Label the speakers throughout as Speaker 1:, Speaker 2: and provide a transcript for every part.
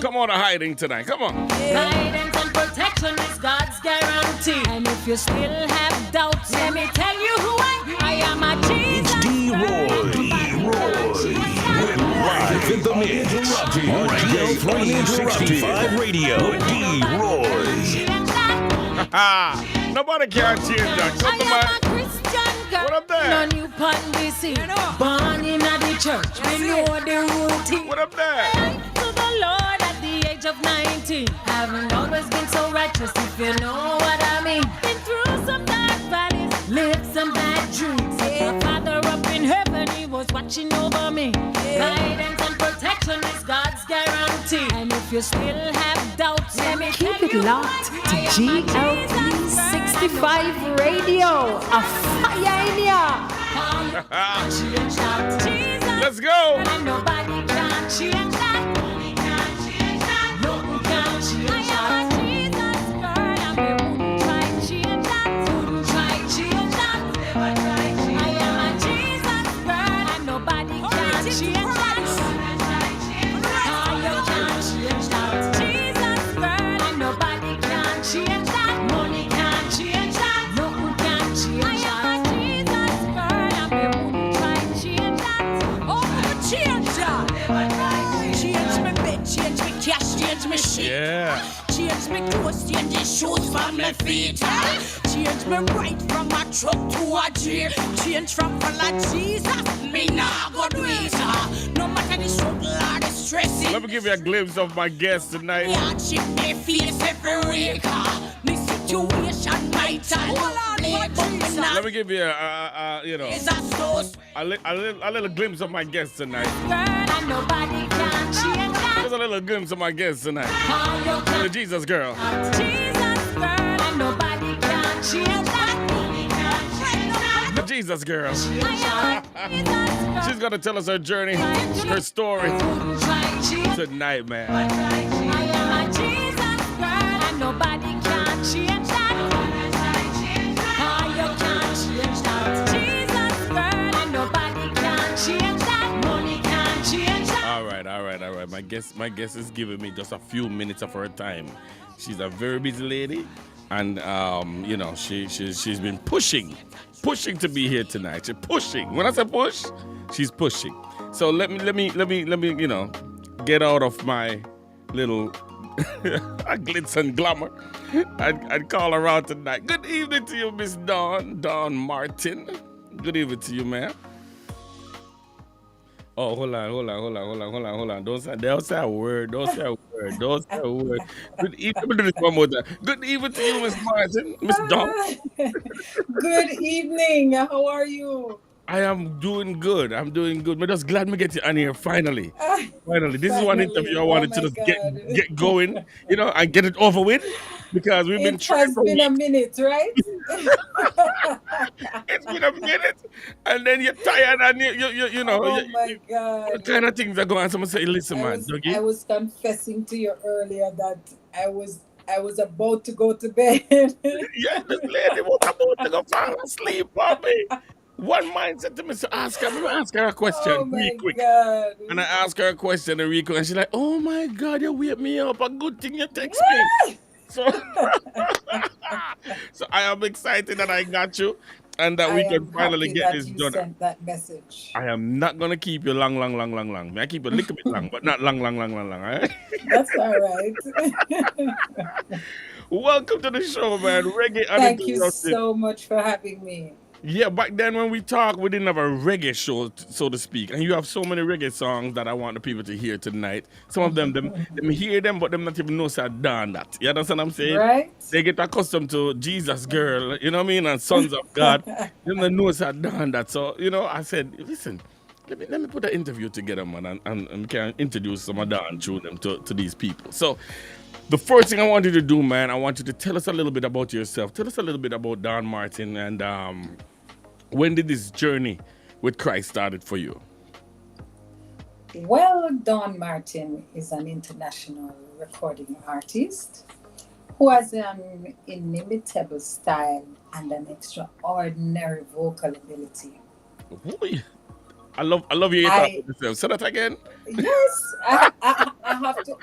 Speaker 1: Come on to hiding tonight. Come on.
Speaker 2: Guidance and protection is God's guarantee. And if you still have doubts, let me tell you who I am. A Jesus.
Speaker 3: It's D-Roy. Live in the mix. On GL365 Radio. D-Roy.
Speaker 1: Nobody can change that. Come on, man. What up there?
Speaker 2: No new pandisi. Born in the church. We know the routine.
Speaker 1: What up there?
Speaker 2: To the Lord at the age of 19. Haven't always been so righteous, if you know what I mean. Been through some dark valleys, lived some bad dreams. My Father up in heaven, he was watching over me. Guidance and protection is God's guarantee. And if you still have doubts, let me
Speaker 4: keep it locked to GL365 Radio. A fire in ya.
Speaker 1: Let's go.
Speaker 2: And nobody can change that. Nothing can change that. Jesus, girl, and we wouldn't try change that. Wouldn't try change that. I am a Jesus girl, and nobody can change that. You can't change that. Jesus girl, and nobody can change that. Money can't change that. Nothing can change that. I am a Jesus girl, and we wouldn't try change that. Oh, change that. Change me bed, change me cash, change me shit.
Speaker 1: Yeah.
Speaker 2: Change me clothes, change the shoes from my feet. Change me right from a truck to a jeep. Change from full of Jesus, me nah go do it. No matter the struggle or the stress.
Speaker 1: Let me give you a glimpse of my guest tonight.
Speaker 2: Yeah, chip me face every week. Me situation might turn
Speaker 1: Let me give you a little glimpse of my guest tonight.
Speaker 2: Girl, and nobody can change that.
Speaker 1: There's a little glimpse of my guest tonight. The Jesus girl.
Speaker 2: Jesus girl, and nobody can change that.
Speaker 1: The Jesus girl. She's gonna tell us her journey, her story tonight, man.
Speaker 2: I am a Jesus girl, and nobody can change that. You can't change that. Jesus girl, and nobody can change that. Money can't change that.
Speaker 1: All right. My guest is giving me just a few minutes of her time. She's a very busy lady, and she's been pushing to be here tonight. She's pushing. When I say push, she's pushing. So let me get out of my little glitz and glamour. I'd call her out tonight. Good evening to you, Miss Dawn Martin. Good evening to you, man. Oh, hold on. Don't say a word. Good evening. Let me do this one more time. Good evening to you, Miss Martin. Miss Dawn.
Speaker 5: Good evening. How are you?
Speaker 1: I am doing good. I'm just glad we get you on here finally. This is one interview I wanted to just get going, and get it over with, because we've been trying.
Speaker 5: It has been a minute, right?
Speaker 1: It's been a minute, and then you're tired, and you know.
Speaker 5: Oh my God!
Speaker 1: What kind of things are going on? Someone say, "Listen, man, Dougie."
Speaker 5: I was confessing to you earlier that I was about to go to bed.
Speaker 1: Yeah, this lady was about to go fall asleep, Bobby. One mindset to me to ask her a question real quick.
Speaker 5: God.
Speaker 1: And I ask her a question real quick, and she's like, "Oh my God, you wake me up. A good thing you text me." So I am excited that I got you, and that we can finally get this done.
Speaker 5: Sent that message.
Speaker 1: I am not gonna keep you long. I keep a little bit long, but not long. All right?
Speaker 5: That's all right.
Speaker 1: Welcome to the show, man. Reggae.
Speaker 5: Thank you so much for having me.
Speaker 1: Yeah, back then when we talked, we didn't have a reggae show, so to speak. And you have so many reggae songs that I want the people to hear tonight. Some of them hear them, but them not even know so I done that. You understand what I'm saying?
Speaker 5: Right.
Speaker 1: They get accustomed to Jesus girl, you know what I mean, and sons of God. Them that know so I done that. So, I said, listen, let me put an interview together, man, and can introduce some of that and show them to these people. So the first thing I want you to do, man, I want you to tell us a little bit about yourself. Tell us a little bit about Dawn Martin, and when did this journey with Christ started for you?
Speaker 5: Well, Dawn Martin is an international recording artist who has an inimitable style and an extraordinary vocal ability.
Speaker 1: Boy, I love you talk
Speaker 5: I
Speaker 1: about yourself. Say that again.
Speaker 5: yes, I have to.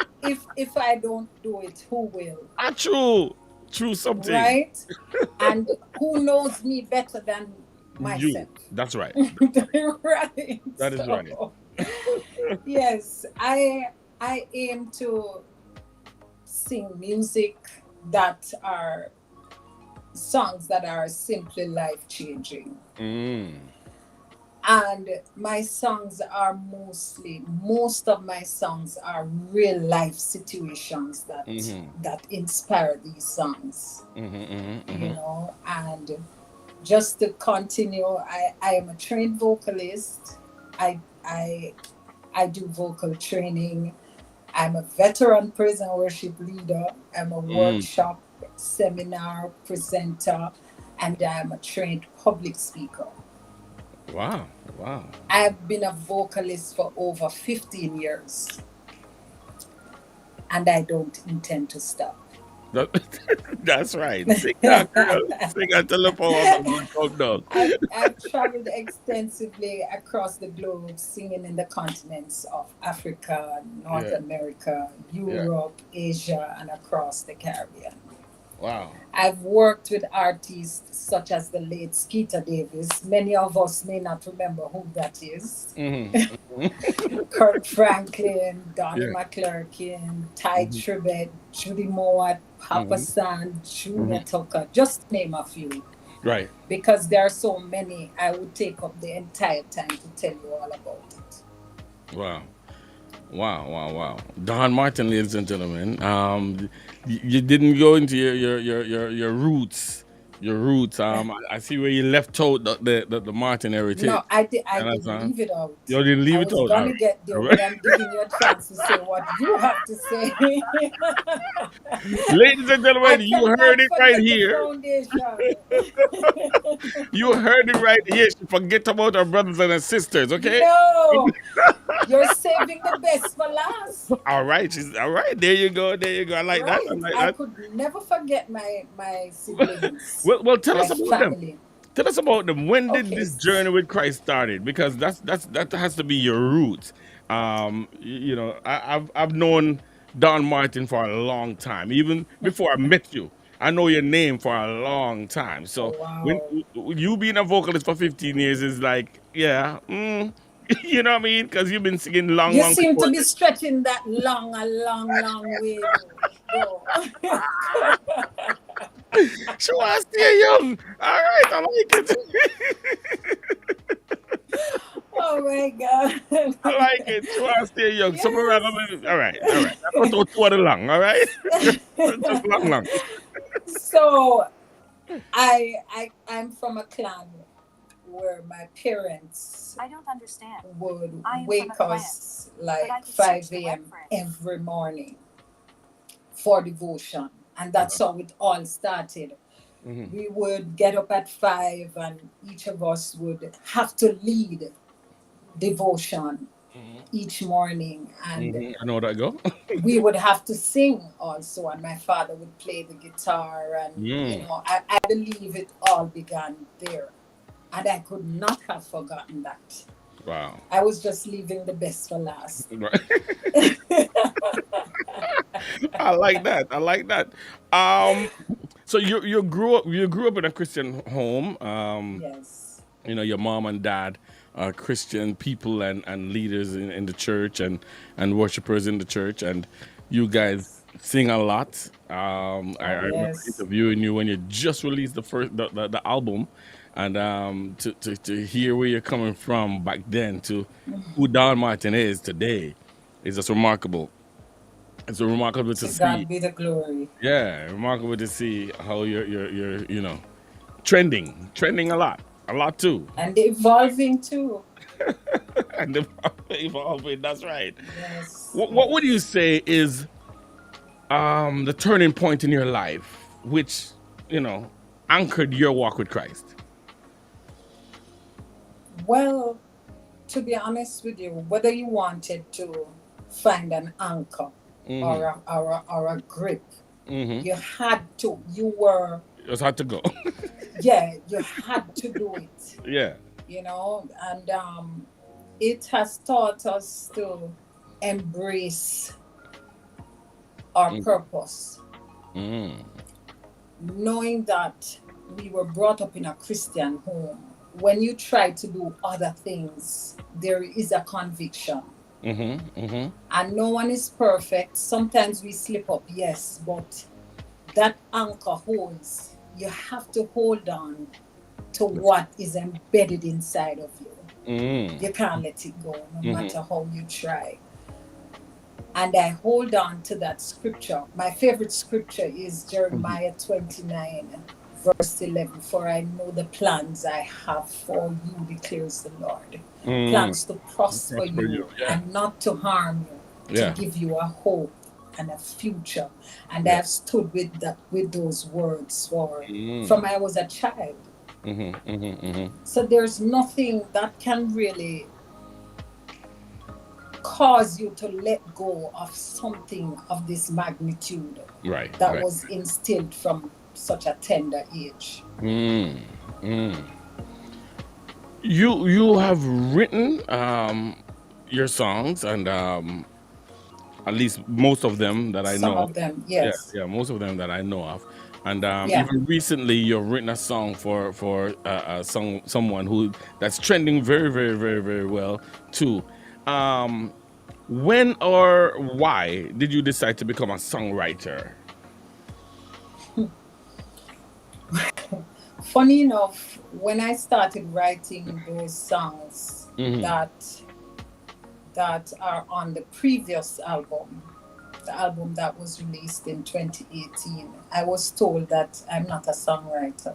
Speaker 5: If I don't do it, who will?
Speaker 1: Ah, true. True something.
Speaker 5: Right? And who knows me better than
Speaker 1: You.
Speaker 5: myself?
Speaker 1: That's right.
Speaker 5: Right.
Speaker 1: That is right.
Speaker 5: So yes, I aim to sing music that are songs that are simply life changing.
Speaker 1: Mm.
Speaker 5: And my songs are most of my songs are real life situations
Speaker 1: Mm-hmm.
Speaker 5: that inspire these songs,
Speaker 1: Mm-hmm. Mm-hmm.
Speaker 5: you
Speaker 1: Mm-hmm.
Speaker 5: know. And just to continue, I am a trained vocalist. I do vocal training. I'm a veteran praise and worship leader. I'm a
Speaker 1: Mm.
Speaker 5: workshop seminar presenter, and I'm a trained public speaker.
Speaker 1: Wow. Wow.
Speaker 5: I've been a vocalist for over 15 years, and I don't intend to stop.
Speaker 1: That, that's right. Sing that, girl. Sing that till the power of God come down.
Speaker 5: I've traveled extensively across the globe, singing in the continents of Africa, North
Speaker 1: Yeah.
Speaker 5: America,
Speaker 1: Yeah.
Speaker 5: Europe, Asia, and across the Caribbean.
Speaker 1: Wow.
Speaker 5: I've worked with artists such as the late Skeeter Davis. Many of us may not remember who that is.
Speaker 1: Mm-hmm.
Speaker 5: Kurt Franklin, Donnie
Speaker 1: Yeah.
Speaker 5: McClurkin, Ty
Speaker 1: Mm-hmm.
Speaker 5: Tribbett, Judy Mowat, Papa
Speaker 1: Mm-hmm.
Speaker 5: San, Junior
Speaker 1: Mm-hmm.
Speaker 5: Tucker, just to name a few.
Speaker 1: Right.
Speaker 5: Because there are so many, I would take up the entire time to tell you all about it.
Speaker 1: Wow. Wow, wow, wow. Don Martin, ladies and gentlemen. You didn't go into your roots. Your roots. I see where you left out the Martin heritage.
Speaker 5: No, I
Speaker 1: And that's
Speaker 5: didn't leave it out.
Speaker 1: you didn't
Speaker 5: I
Speaker 1: leave it
Speaker 5: was
Speaker 1: out.
Speaker 5: gonna get there,
Speaker 1: All
Speaker 5: but
Speaker 1: right.
Speaker 5: I'm giving you a chance to say what you have to say.
Speaker 1: Ladies and
Speaker 5: I
Speaker 1: gentlemen, you
Speaker 5: cannot
Speaker 1: heard it right
Speaker 5: forget the
Speaker 1: here.
Speaker 5: foundation.
Speaker 1: You heard it right here. She forget about our brothers and her sisters, okay?
Speaker 5: No, you're saving the best for last.
Speaker 1: All right, she's all right. There you go. There you go. I like that. I
Speaker 5: Right.
Speaker 1: like
Speaker 5: I
Speaker 1: that.
Speaker 5: could never forget my siblings,
Speaker 1: Well, tell
Speaker 5: my
Speaker 1: us about them.
Speaker 5: family.
Speaker 1: Tell us about them. When did
Speaker 5: Okay.
Speaker 1: this journey with Christ started? Because that has to be your roots. I've known Don Martin for a long time, even before I met you. I know your name for a long time.
Speaker 5: Oh
Speaker 1: So when
Speaker 5: wow.
Speaker 1: you being a vocalist for 15 years is like, yeah, you know what I mean? Because you've been singing long,
Speaker 5: You
Speaker 1: long
Speaker 5: seem to
Speaker 1: before.
Speaker 5: be stretching that long way, though, bro.
Speaker 1: She was still young. All right, I like it.
Speaker 5: Oh my God.
Speaker 1: I like it. She was still young. So we're
Speaker 5: Yes.
Speaker 1: all right, all right. I don't know two of the long, all right? Just long.
Speaker 5: So I'm from a clan where my parents
Speaker 2: I don't understand.
Speaker 5: would
Speaker 2: I am from
Speaker 5: wake
Speaker 2: a clan,
Speaker 5: us
Speaker 2: but I
Speaker 5: like
Speaker 2: could
Speaker 5: 5
Speaker 2: search the
Speaker 5: a.m.
Speaker 2: web for it.
Speaker 5: every morning for devotion. And that's how it all started.
Speaker 1: Mhm.
Speaker 5: We would get up at 5 and each of us would have to lead devotion each morning. And
Speaker 1: I know that go.
Speaker 5: we would have to sing also. And my father would play the guitar. And, I believe it all began there. And I could not have forgotten that.
Speaker 1: Wow.
Speaker 5: I was just leaving the best for last.
Speaker 1: Right. I like that. I like that. So you grew up in a Christian home.
Speaker 5: Yes.
Speaker 1: Your mom and dad are Christian people and leaders in the church and worshipers in the church, and you guys sing a lot. I remember
Speaker 5: Yes.
Speaker 1: interviewing you when you just released the album, and to hear where you're coming from back then to who Don Martin is today is just remarkable. It's remarkable to
Speaker 5: To
Speaker 1: see.
Speaker 5: God be the glory.
Speaker 1: Yeah, remarkable to see how you're trending a lot too,
Speaker 5: And evolving too.
Speaker 1: and evolving. That's right.
Speaker 5: Yes.
Speaker 1: What would you say is the turning point in your life, which anchored your walk with Christ?
Speaker 5: Well, to be honest with you, whether you wanted to find an anchor or a grip,
Speaker 1: Mm-hmm.
Speaker 5: you had to. You were,
Speaker 1: It was hard to go.
Speaker 5: yeah, you had to do it.
Speaker 1: Yeah.
Speaker 5: And it has taught us to embrace our purpose, knowing that we were brought up in a Christian home. When you try to do other things, there is a conviction. And no one is perfect. Sometimes we slip up, yes, but that anchor holds. You have to hold on to what is embedded inside of you. You can't let it go, no matter how you try. And I hold on to that scripture. My favorite scripture is Jeremiah 29, verse 11. For I know the plans I have for you, declares the Lord. Plans to prosper you and not to harm you, to give you a hope and a future. And I've stood with those words from I was a child. So there's nothing that can really cause you to let go of something of this magnitude that was instilled from such a tender age.
Speaker 1: You have written your songs, and at least most of them that I know.
Speaker 5: Some of them, yes.
Speaker 1: Yeah, most of them that I know of. And even recently, you've written a song for someone who that's trending very, very, very, very well too. When or why did you decide to become a songwriter?
Speaker 5: Funny enough, when I started writing those songs that are on the previous album, the album that was released in 2018, I was told that I'm not a songwriter.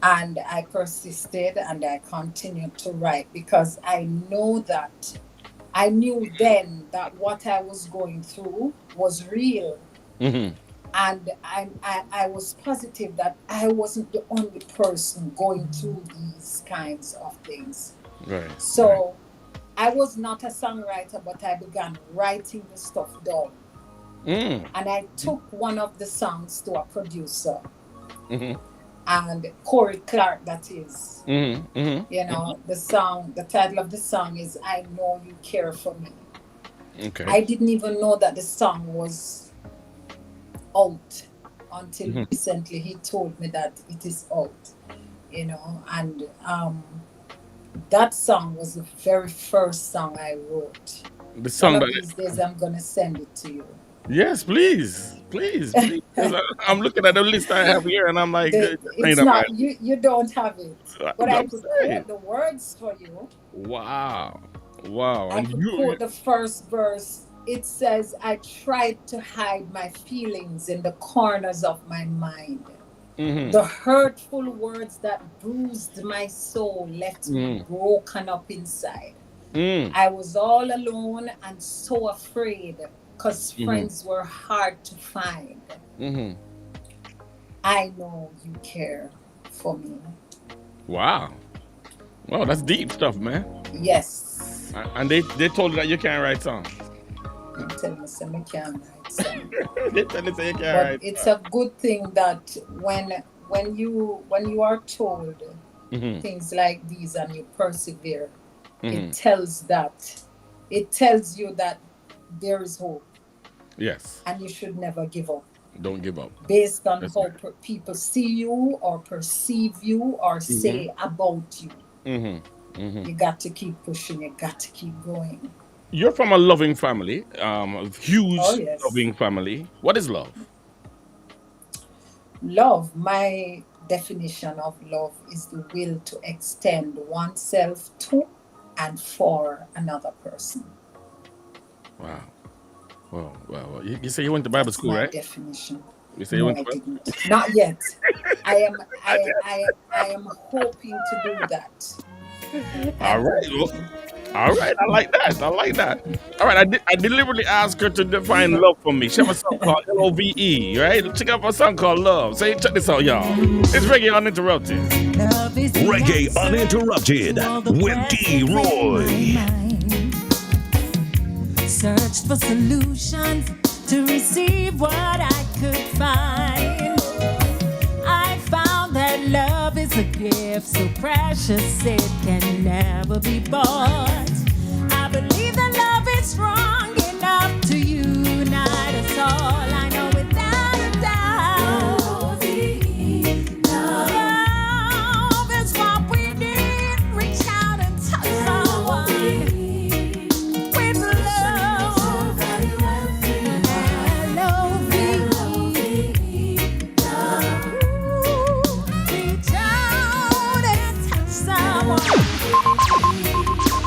Speaker 5: And I persisted and I continued to write because I knew then that what I was going through was real. And I was positive that I wasn't the only person going through these kinds of things. So I was not a songwriter, but I began writing the stuff down. And I took one of the songs to a producer. And Corey Clark, that is. You know, the title of the song is I Know You Care For Me. I didn't even know that the song was out until recently. He told me that it is out, you know, and that song was the very first song I wrote.
Speaker 1: The song
Speaker 5: one of these days I'm gonna send it to you.
Speaker 1: Yes, please. I'm looking at the list I have here, and I'm like,
Speaker 5: it's not you don't have it, but I could quote the words for you.
Speaker 1: Wow.
Speaker 5: I could quote the first verse. It says, I tried to hide my feelings in the corners of my mind. The hurtful words that bruised my soul left me broken up inside. I was all alone and so afraid because friends were hard to find. I know you care for me.
Speaker 1: Wow, that's deep stuff, man.
Speaker 5: Yes.
Speaker 1: And they told you that you can't write songs.
Speaker 5: They tell me say I can't write songs.
Speaker 1: They tell you say you can't write.
Speaker 5: It's a good thing that when you are told things like these and you persevere, it tells you that there is hope.
Speaker 1: Yes.
Speaker 5: And you should never give up.
Speaker 1: Don't give up.
Speaker 5: Based on how people see you or perceive you or say about you. You got to keep pushing. You got to keep going.
Speaker 1: You're from a loving family, a huge loving family. What is love?
Speaker 5: Love, my definition of love is the will to extend oneself to and for another person.
Speaker 1: Wow. Well. You say you went to Bible school, right?
Speaker 5: Definition.
Speaker 1: You say you went to Bible
Speaker 5: school? Not yet. I am hoping to do that.
Speaker 1: All right. I like that. All right. I deliberately asked her to define love for me. She have a song called Love, right? Check out a song called Love. Say, check this out, y'all. It's Reggae Uninterrupted.
Speaker 3: Reggae Uninterrupted with D-Roy.
Speaker 2: Searched for solutions to receive what I could find. I found that love is It's a gift so precious it can never be bought. I believe that love is strong enough to unite us all. I know without a doubt. Love is what we need. Reach out and touch someone with love. Reach out and touch someone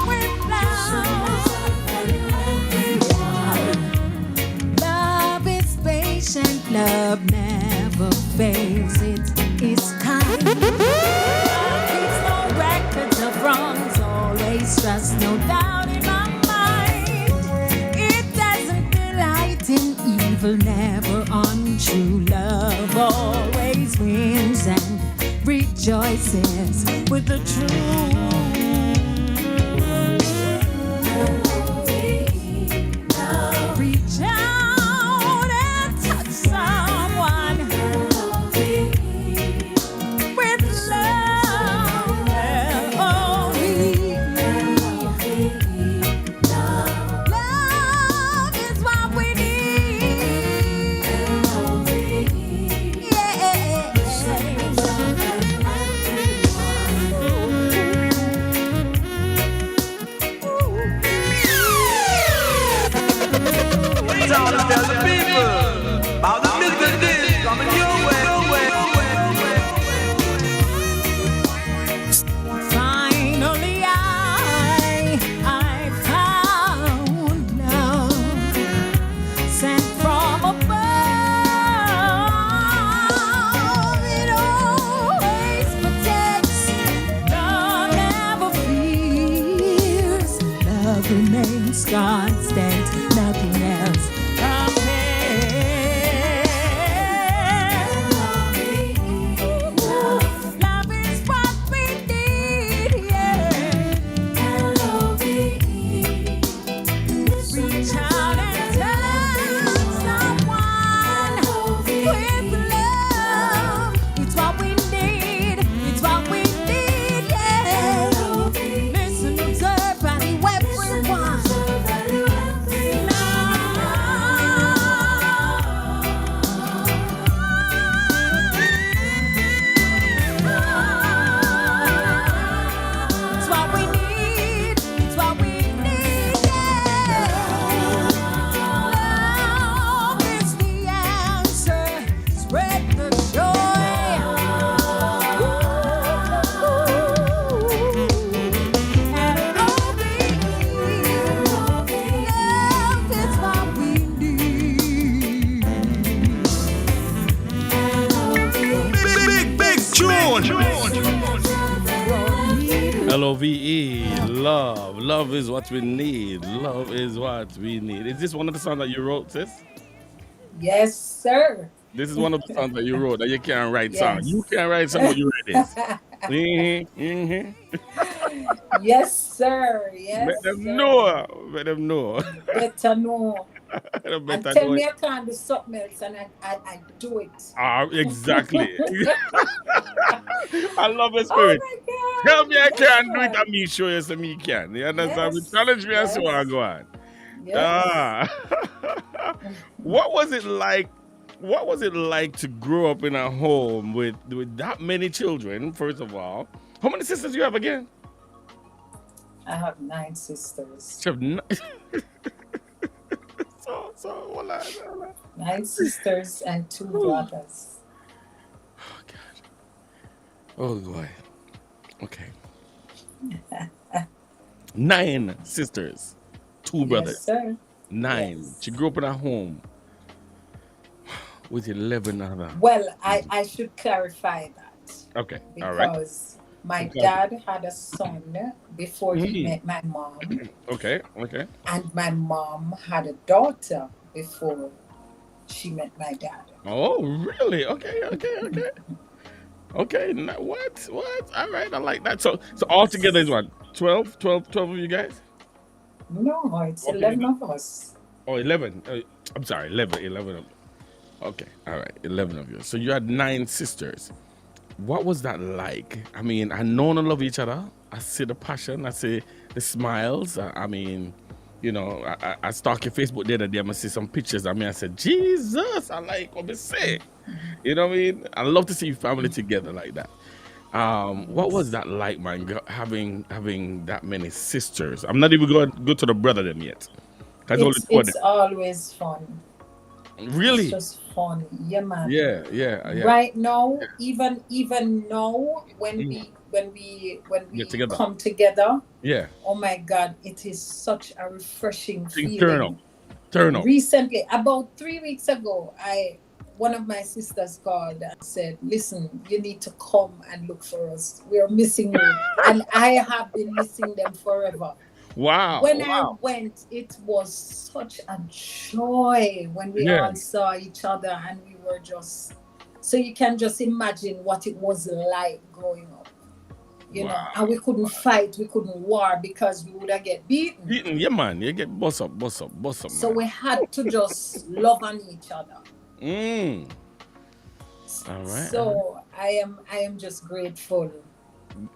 Speaker 2: with love. Love is patient. Love never fails. It is kind. Love keeps no records of wrongs. Always trust, no doubt in my mind. It doesn't delight in evil, never untrue. Love always wins and rejoices with the truth. Reach out and touch someone with love. Love is what we need. Yeah.
Speaker 6: Tell the people about the business coming your way.
Speaker 2: Finally, I found love sent from above. It always protects. Love never fears. Love remains constant. Nothing else compares. Love is what we need, yeah. Reach out and touch someone with love. It's what we need. It's what we need, yeah. Listen, observe, value everyone. It's what we need. It's what we need, yeah. Love is the answer. Spread the joy. Love is what we need.
Speaker 6: Big tune.
Speaker 1: LOVE, love. Love is what we need. Love is what we need. Is this one of the songs that you wrote, sis?
Speaker 5: Yes, sir.
Speaker 1: This is one of the songs that you wrote that you can't write
Speaker 5: Yes.
Speaker 1: songs. You can't write songs, but you write this.
Speaker 5: Yes, sir. Yes,
Speaker 1: Let them
Speaker 5: sir.
Speaker 1: know. Let them know.
Speaker 5: Better know.
Speaker 1: They
Speaker 5: And
Speaker 1: better
Speaker 5: tell
Speaker 1: know
Speaker 5: me
Speaker 1: it.
Speaker 5: I can't do something else, and I do it.
Speaker 1: Exactly. I love the
Speaker 5: Oh
Speaker 1: spirit.
Speaker 5: my God.
Speaker 1: Tell me I
Speaker 5: Yes,
Speaker 1: can't do it,
Speaker 5: sir.
Speaker 1: and me show you so me can. You understand?
Speaker 5: Yes.
Speaker 1: Me challenge me and see
Speaker 5: Yes.
Speaker 1: what I go on.
Speaker 5: Yes.
Speaker 1: What was it like? What was it like to grow up in a home with that many children? First of all, how many sisters do you have again?
Speaker 5: I have 9 sisters.
Speaker 1: You have so hold on.
Speaker 5: 9 sisters and 2 brothers.
Speaker 1: Oh God. Oh boy. Okay. 9 sisters, 2 brothers.
Speaker 5: Yes, sir.
Speaker 1: 9.
Speaker 5: Yes.
Speaker 1: She grew up in a home with 11 other.
Speaker 5: Well, I should clarify that
Speaker 1: Okay. All right.
Speaker 5: because my
Speaker 1: Okay.
Speaker 5: dad had a son before he met my mom,
Speaker 1: Okay. Okay.
Speaker 5: and my mom had a daughter before she met my dad.
Speaker 1: Oh, really? Okay. Okay. Okay. What? All right. I like that. So all together is what? 12 of you guys?
Speaker 5: No, it's
Speaker 1: Okay.
Speaker 5: 11 of us.
Speaker 1: Oh, 11. I'm sorry. 11 of you. Okay. All right. 11 of you. So you had 9 sisters. What was that like? I mean, I know and love each other. I see the passion. I see the smiles. I mean, you know, I stalk your Facebook the other day. I see some pictures. I mean, I said, Jesus, I like what they say. You know what I mean? I love to see family together like that. What was that like, man? Having that many sisters. I'm not even going to go to the brother them yet.
Speaker 5: It's always fun.
Speaker 1: Really?
Speaker 5: It's just fun. Yeah, man.
Speaker 1: Yeah.
Speaker 5: Right now, even now, when we
Speaker 1: Get together.
Speaker 5: come together,
Speaker 1: Yeah.
Speaker 5: oh my God, it is such a refreshing feeling.
Speaker 1: Turn up.
Speaker 5: Recently, about 3 weeks ago, one of my sisters called and said, "Listen, you need to come and look for us. We are missing you," and I have been missing them forever.
Speaker 1: Wow.
Speaker 5: When I went, it was such a joy when we all saw each other, and we were just, so you can just imagine what it was like growing up, you know, and we couldn't fight, we couldn't war because we would have get beaten.
Speaker 1: Yeah, man. You get boss up.
Speaker 5: So we had to just love on each other.
Speaker 1: All right.
Speaker 5: So I am just grateful.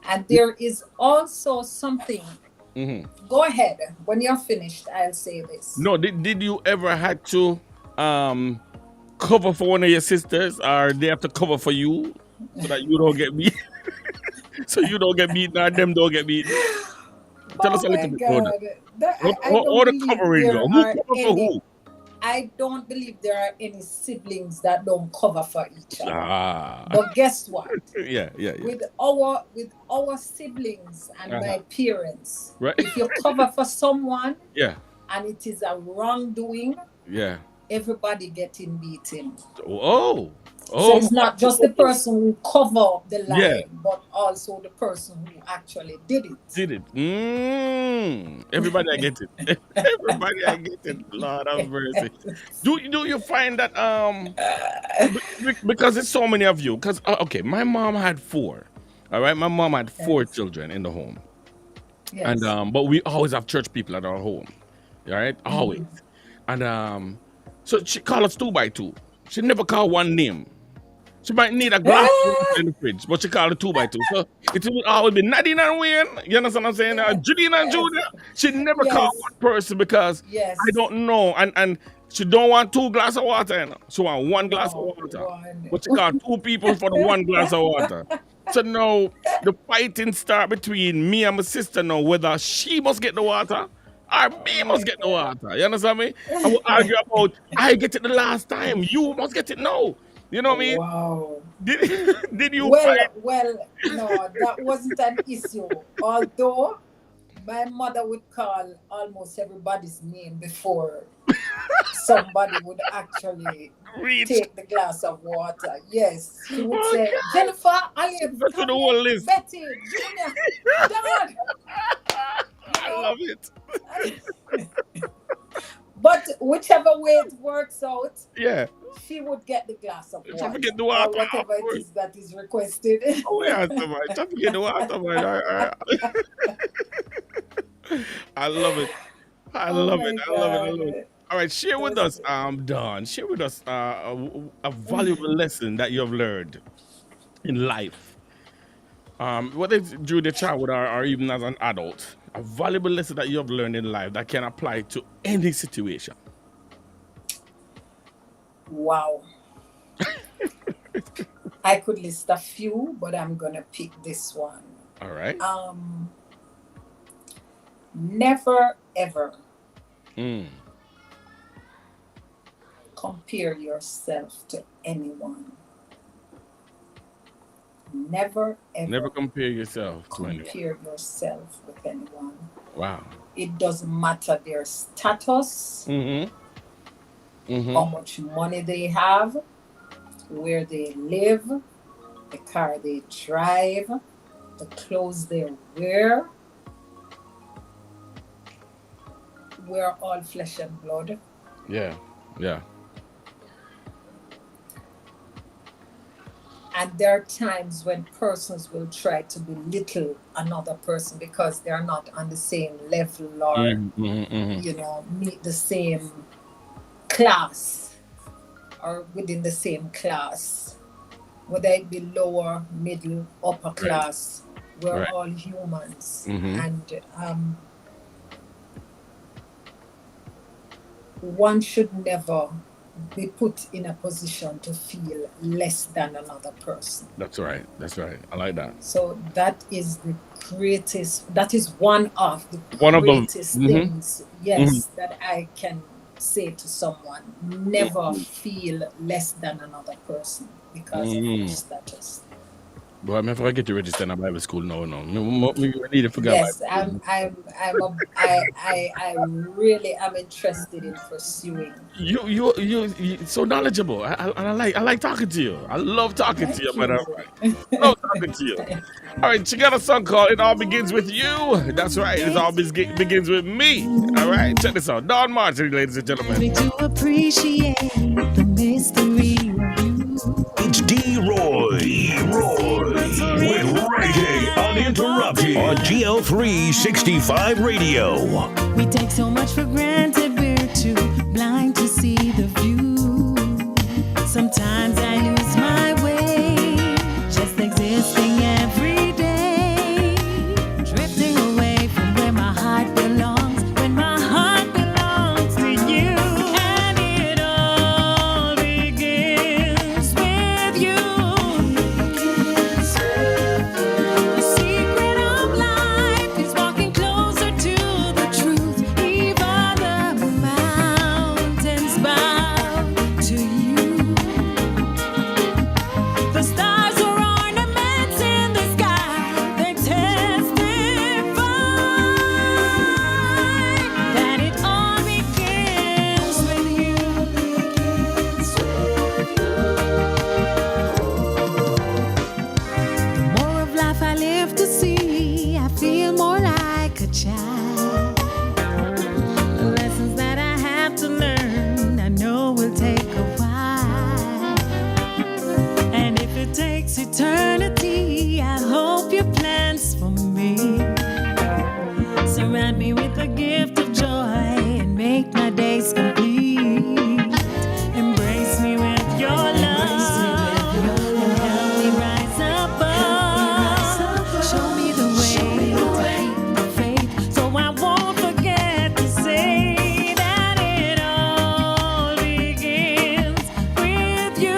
Speaker 5: And there is also something. Go ahead. When you're finished, I'll say this.
Speaker 1: No, did you ever had to cover for one of your sisters, or they have to cover for you so that you don't get beat? So you don't get beaten, or them don't get beaten? Tell us a little bit about that. How the covering go? Who cover for who?
Speaker 5: I don't believe there are any siblings that don't cover for each other. But guess what?
Speaker 1: Yeah.
Speaker 5: With our siblings and my parents,
Speaker 1: right.
Speaker 5: If you cover for someone,
Speaker 1: and
Speaker 5: it is a wrongdoing, everybody getting beaten. So it's not just the person who cover up the lie, but also the person who actually did it.
Speaker 1: Everybody I get it. Everybody I get it. Lord have mercy. Do you find that because it's so many of you? Because okay, my mom had 4. All right, my mom had 4 children in the home.
Speaker 5: Yes.
Speaker 1: And but we always have church people at our home. All right, always. And so she called us 2 by 2. She never called one name. She might need a glass in the fridge, but she called it 2 by 2. So it would always be Nadine and Wayne. You understand what I'm saying? Judine and Julia. She never called one person because I don't know. And she don't want 2 glasses of water. You know? She want 1 glass of water. But she called 2 people for the 1 glass of water. So now the fighting start between me and my sister now, whether she must get the water or me must get the water. You understand me? And we argue about, I get it the last time. You must get it now. You know what I mean?
Speaker 5: Wow.
Speaker 1: Did you
Speaker 5: Well, no, that wasn't an issue. Although my mother would call almost everybody's name before somebody would actually take the glass of water. Yes. She would say, Jennifer, Olive, Betty, Junior, Dad.
Speaker 1: I love it.
Speaker 5: But whichever way it works out, she would get the glass of water.
Speaker 1: Forget the water.
Speaker 5: Or whatever it is that is requested.
Speaker 1: Oh, yeah, somebody. Just forget the water, man. I love it. I love it. All right, share with us, Dawn. Share with us a valuable lesson that you have learned in life. Whether it's during the childhood or even as an adult, a valuable lesson that you have learned in life that can apply to any situation.
Speaker 5: Wow. I could list a few, but I'm gonna pick this one.
Speaker 1: All right.
Speaker 5: Never ever compare yourself to anyone. Never
Speaker 1: compare yourself to anyone.
Speaker 5: Compare yourself with anyone.
Speaker 1: Wow.
Speaker 5: It doesn't matter their status, how much money they have, where they live, the car they drive, the clothes they wear. We're all flesh and blood.
Speaker 1: Yeah.
Speaker 5: And there are times when persons will try to belittle another person because they're not on the same level or, you know, meet the same class or within the same class. whether it be lower, middle, upper class, we're
Speaker 1: Right.
Speaker 5: all humans.
Speaker 1: Mhm.
Speaker 5: And one should never be put in a position to feel less than another person.
Speaker 1: That's right. That's right. I like that.
Speaker 5: So that is the greatest, that is one of the
Speaker 1: One of them.
Speaker 5: greatest
Speaker 1: Mhm.
Speaker 5: things, yes, that I can say to someone. Never feel less than another person because of your status.
Speaker 1: But I'm never get to register in a Bible school. No. Me need to forget
Speaker 5: Yes,
Speaker 1: Bible.
Speaker 5: I really am interested in pursuing.
Speaker 1: You so knowledgeable. I like talking to you. I love talking to you,
Speaker 5: Thank
Speaker 1: madam.
Speaker 5: you.
Speaker 1: Love talking to you. All right, she got a song called "It All Begins with You." That's right. It all begins with me. All right, check this out. Don Martin, ladies and gentlemen.
Speaker 2: To appreciate the mystery of you.
Speaker 3: It's D-Roy. With Reggae Uninterrupted on GL365 Radio.
Speaker 2: We take so much for granted, we're too blind to see the view. Sometimes I lose my way, just existing every day, drifting away from where my heart belongs, when my heart belongs to you. And it all begins with you. The secret of life is walking closer to the truth. Even the mountains bow to you. The stars are ornaments in the sky. They testify that it all begins with you. The more of life I live to see, I feel more like a child. The lessons that I have to learn, I know will take a while. And if it takes eternity, I hope your plans for me surround me with the gift of joy and make my days complete. Embrace me with your love and help me rise above. Show me the way to keep the faith, so I won't forget to say that it all begins with you.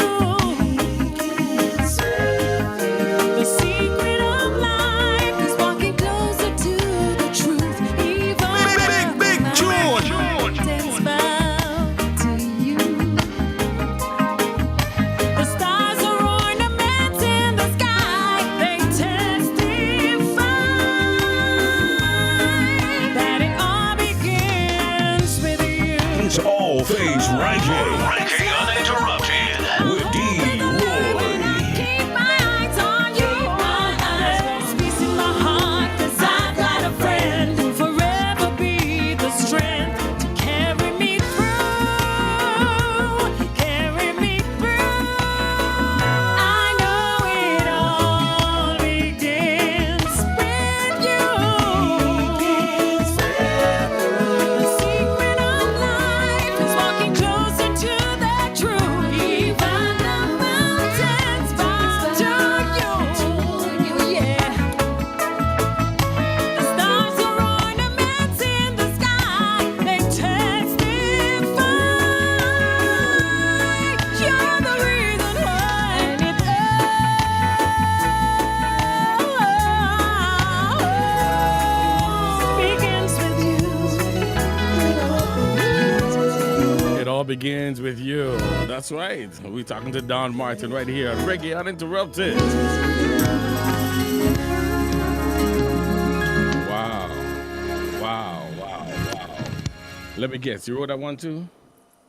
Speaker 2: The secret of life is walking closer to the truth. Even
Speaker 3: Big George.
Speaker 2: mountains bow to you. The stars are ornaments in the sky. They testify that it all begins with you.
Speaker 3: It's all things reggae. Reggae Uninterrupted with D-Roy.
Speaker 2: Keep my eyes on you. There's peace in my heart 'cause I've got a friend who'll forever be the strength to carry me through. Carry me through. I know it all begins with you. The secret of life is walking closer to the truth. Even the mountains bow to you. Yeah. The stars are ornaments in the sky. They testify. You're the reason why. And it all begins with you.
Speaker 1: It all begins with you. That's right. We're talking to Don Martin right here on Reggae Uninterrupted. Wow. Let me guess. You wrote that one too?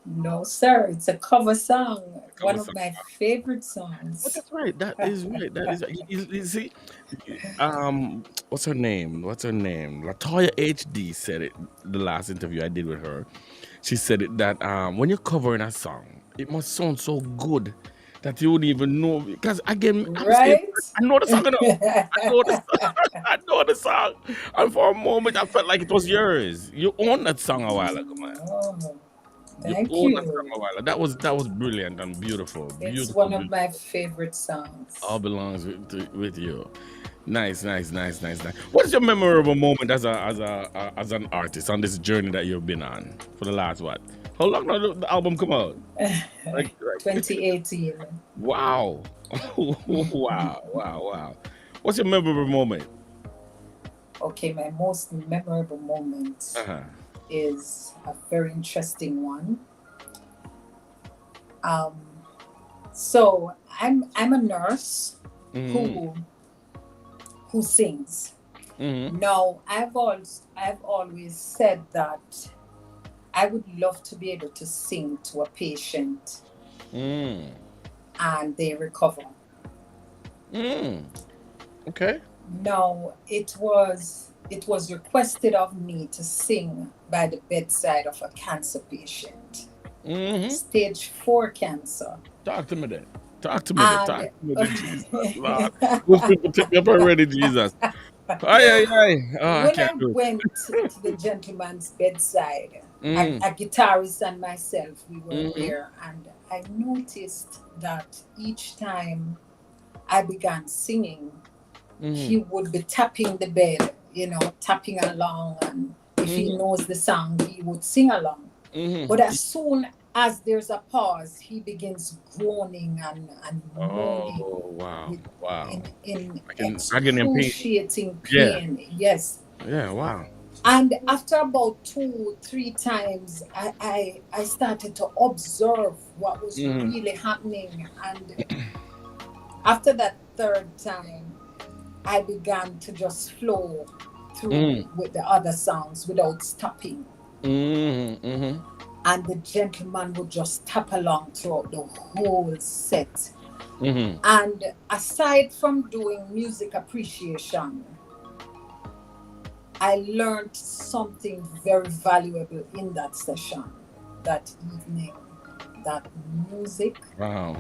Speaker 5: No, sir, it's a cover song. One of
Speaker 1: song.
Speaker 5: my favorite songs.
Speaker 1: That's right. That is right. That is right. You see, what's her name? Latoya HD said it. The last interview I did with her, she said it that when you're covering a song, it must sound so good that you wouldn't even know. Because again,
Speaker 5: Right?
Speaker 1: I know the song. I know the song. And for a moment, I felt like it was yours. You owned that song a while ago, man.
Speaker 5: Oh,
Speaker 1: You
Speaker 5: Thank
Speaker 1: own us
Speaker 5: you.
Speaker 1: from a while. That was brilliant and beautiful.
Speaker 5: It's
Speaker 1: Beautiful,
Speaker 5: one of
Speaker 1: beautiful.
Speaker 5: my favorite
Speaker 1: All
Speaker 5: songs.
Speaker 1: belongs with you. Nice, nice, nice, nice, nice. What's your memorable moment as an artist on this journey that you've been on for the last what? How long did the album come out? Like
Speaker 5: 2018.
Speaker 1: wow. Wow, wow, wow. What's your memorable moment?
Speaker 5: Okay, my most memorable moment
Speaker 1: Uh-huh.
Speaker 5: is a very interesting one. Um, so I'm a nurse
Speaker 1: Mm-hmm.
Speaker 5: who sings.
Speaker 1: Mm-hmm.
Speaker 5: Now I've always said that I would love to be able to sing to a patient
Speaker 1: Mm.
Speaker 5: and they recover.
Speaker 1: Mm. Okay.
Speaker 5: Now it was requested of me to sing by the bedside of a cancer patient,
Speaker 1: Mm-hmm.
Speaker 5: stage 4 cancer.
Speaker 1: Talk to me then. Talk to me then.
Speaker 5: And
Speaker 1: Talk to me then, Jesus. Lord. Those people take me up already, Jesus. Ay, ay, ay. Oh, I
Speaker 5: when I
Speaker 1: can't do it.
Speaker 5: went to the gentleman's bedside,
Speaker 1: Mm.
Speaker 5: a guitarist and myself, we were
Speaker 1: Mm-hmm.
Speaker 5: there, and I noticed that each time I began singing, he
Speaker 1: Mm-hmm.
Speaker 5: would be tapping the bed, tapping along, and if he
Speaker 1: Mm-hmm.
Speaker 5: knows the song, he would sing along. But
Speaker 1: Mm-hmm.
Speaker 5: as soon as there's a pause, he begins groaning and moaning
Speaker 1: Oh, wow. Wow.
Speaker 5: in
Speaker 1: I can agony and pain.
Speaker 5: excruciating
Speaker 1: Yeah.
Speaker 5: pain. Yes.
Speaker 1: Yeah, wow.
Speaker 5: And after about 2-3 times, I started to observe what was
Speaker 1: Mm-hmm.
Speaker 5: really happening. And after that third time, I began to just flow through
Speaker 1: Mm.
Speaker 5: with the other songs without stopping.
Speaker 1: Mm-hmm. Mm-hmm.
Speaker 5: And the gentleman would just tap along throughout the whole set.
Speaker 1: Mm-hmm.
Speaker 5: And aside from doing music appreciation, I learned something very valuable in that session, that evening, that music
Speaker 1: Wow.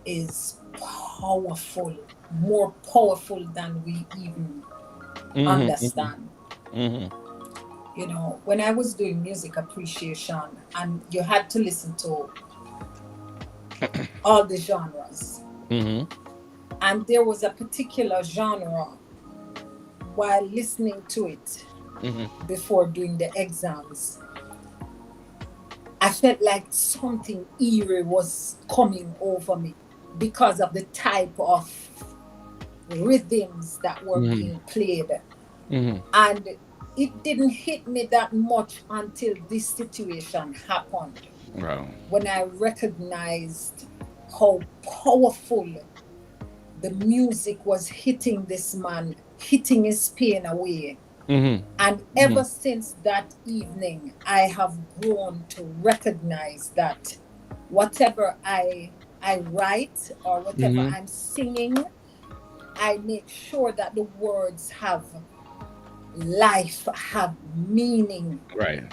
Speaker 5: is powerful, more powerful than we even
Speaker 1: Mm-hmm.
Speaker 5: understand.
Speaker 1: Mm-hmm.
Speaker 5: When I was doing music appreciation, and you had to listen to all the genres,
Speaker 1: Mm-hmm.
Speaker 5: and there was a particular genre while listening to it
Speaker 1: Mm-hmm.
Speaker 5: before doing the exams, I felt like something eerie was coming over me because of the type of rhythms that were
Speaker 1: Mm-hmm.
Speaker 5: being played.
Speaker 1: Mm-hmm.
Speaker 5: And it didn't hit me that much until this situation happened,
Speaker 1: Wow.
Speaker 5: when I recognized how powerful the music was hitting this man, hitting his pain away.
Speaker 1: Mm-hmm.
Speaker 5: And ever since that evening, I have grown to recognize that whatever I write or whatever
Speaker 1: Mm-hmm.
Speaker 5: I'm singing, I make sure that the words have life, have meaning.
Speaker 1: Right.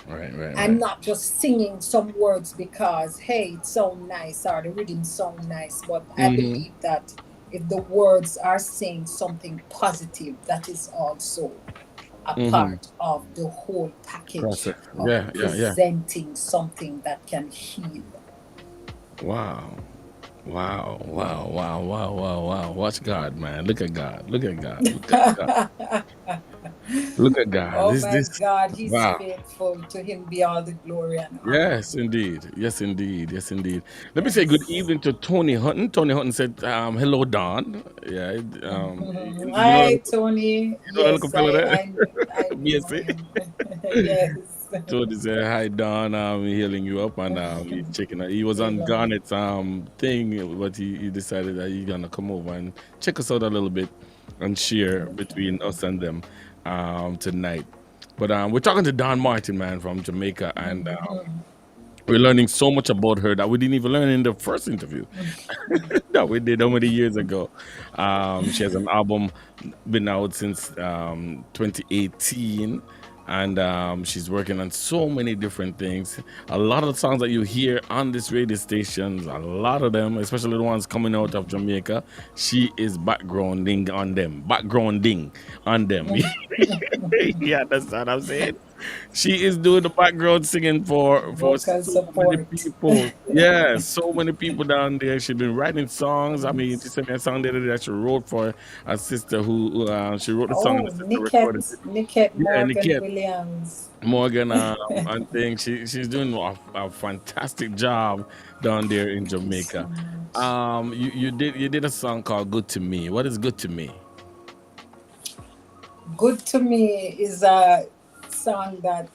Speaker 5: I'm not just singing some words because, hey, it sounds nice or the rhythm sounds nice, but I
Speaker 1: Mm-hmm.
Speaker 5: believe that if the words are saying something positive, that is also a
Speaker 1: Mm-hmm.
Speaker 5: part of the whole package
Speaker 1: Process.
Speaker 5: of
Speaker 1: Yeah.
Speaker 5: presenting something that can heal.
Speaker 1: Wow. Wow. Wow. Wow. Wow. Wow. Wow. Watch God, man. Look at God. Look at God. Look at God. Look at God.
Speaker 5: Oh
Speaker 1: This
Speaker 5: my
Speaker 1: this
Speaker 5: God, He's
Speaker 1: wow.
Speaker 5: faithful. To Him be all the glory and honor.
Speaker 1: Yes, indeed. Yes, indeed. Yes, indeed. Let me say good
Speaker 5: Yes.
Speaker 1: evening to Tony Hutton. Tony Hutton said, hello, Don. Yeah. You know
Speaker 5: Hi,
Speaker 1: that,
Speaker 5: Tony.
Speaker 1: you know that little
Speaker 5: Yes,
Speaker 1: fella there?
Speaker 5: I know
Speaker 1: BSC.
Speaker 5: him. Yes.
Speaker 1: Tony said, hi, Don. Healing you up, and he's checking out. He was on
Speaker 5: Amen.
Speaker 1: Garnet's thing, but he decided that he's gonna come over and check us out a little bit and share between us and them tonight. But we're talking to Don Martin, man, from Jamaica, and we're learning so much about her that we didn't even learn in the first interview that we did how many years ago. She has an album been out since 2018, and she's working on so many different things. A lot of the songs that you hear on this radio station, a lot of them, especially the ones coming out of Jamaica, she is backgrounding on them. You understand what I'm saying? She is doing the background singing for
Speaker 5: Vocal
Speaker 1: so many
Speaker 5: support.
Speaker 1: people. Yeah, so many people down there. She's been writing songs. I mean, she sent me a song the other day that she wrote for a sister who she wrote the song and
Speaker 5: Oh,
Speaker 1: the sister recorded it.
Speaker 5: Niket
Speaker 1: Yeah,
Speaker 5: Morgan
Speaker 1: Niket
Speaker 5: Williams.
Speaker 1: Morgan and thing. She's doing a fantastic job down there in
Speaker 5: Thank you so
Speaker 1: Jamaica.
Speaker 5: much.
Speaker 1: You did a song called "Good to Me." What is good to me?
Speaker 5: Good to Me is a song that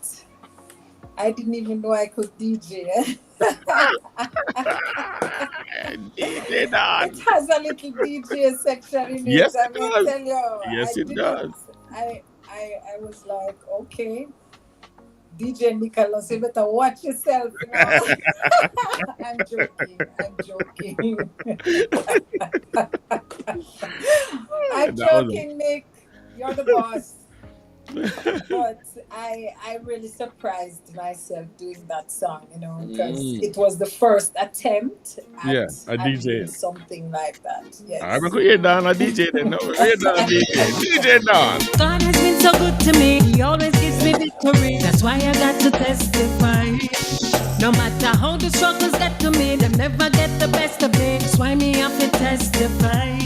Speaker 5: I didn't even know I could DJ.
Speaker 1: DJ Don.
Speaker 5: It has a little DJ section in it.
Speaker 1: Yes,
Speaker 5: I
Speaker 1: it
Speaker 5: may
Speaker 1: does.
Speaker 5: tell you,
Speaker 1: Yes,
Speaker 5: I
Speaker 1: it
Speaker 5: didn't.
Speaker 1: does.
Speaker 5: I was like, okay, DJ Nicholas, you better watch yourself, you know. I'm joking. I'm joking. I'm
Speaker 1: That was
Speaker 5: joking, Nick. You're the boss. But I really surprised myself doing that song, you know, because it was the first attempt
Speaker 1: Yeah,
Speaker 5: at
Speaker 1: a DJ.
Speaker 5: doing something like that. Yes.
Speaker 1: I'm going to hear Don a DJ then. No, hear Don a DJ. DJ Don.
Speaker 2: God has been so good to me. He always gives me victory. That's why I got to testify. No matter how the struggles get to me, they never get the best of me. That's why me have to testify.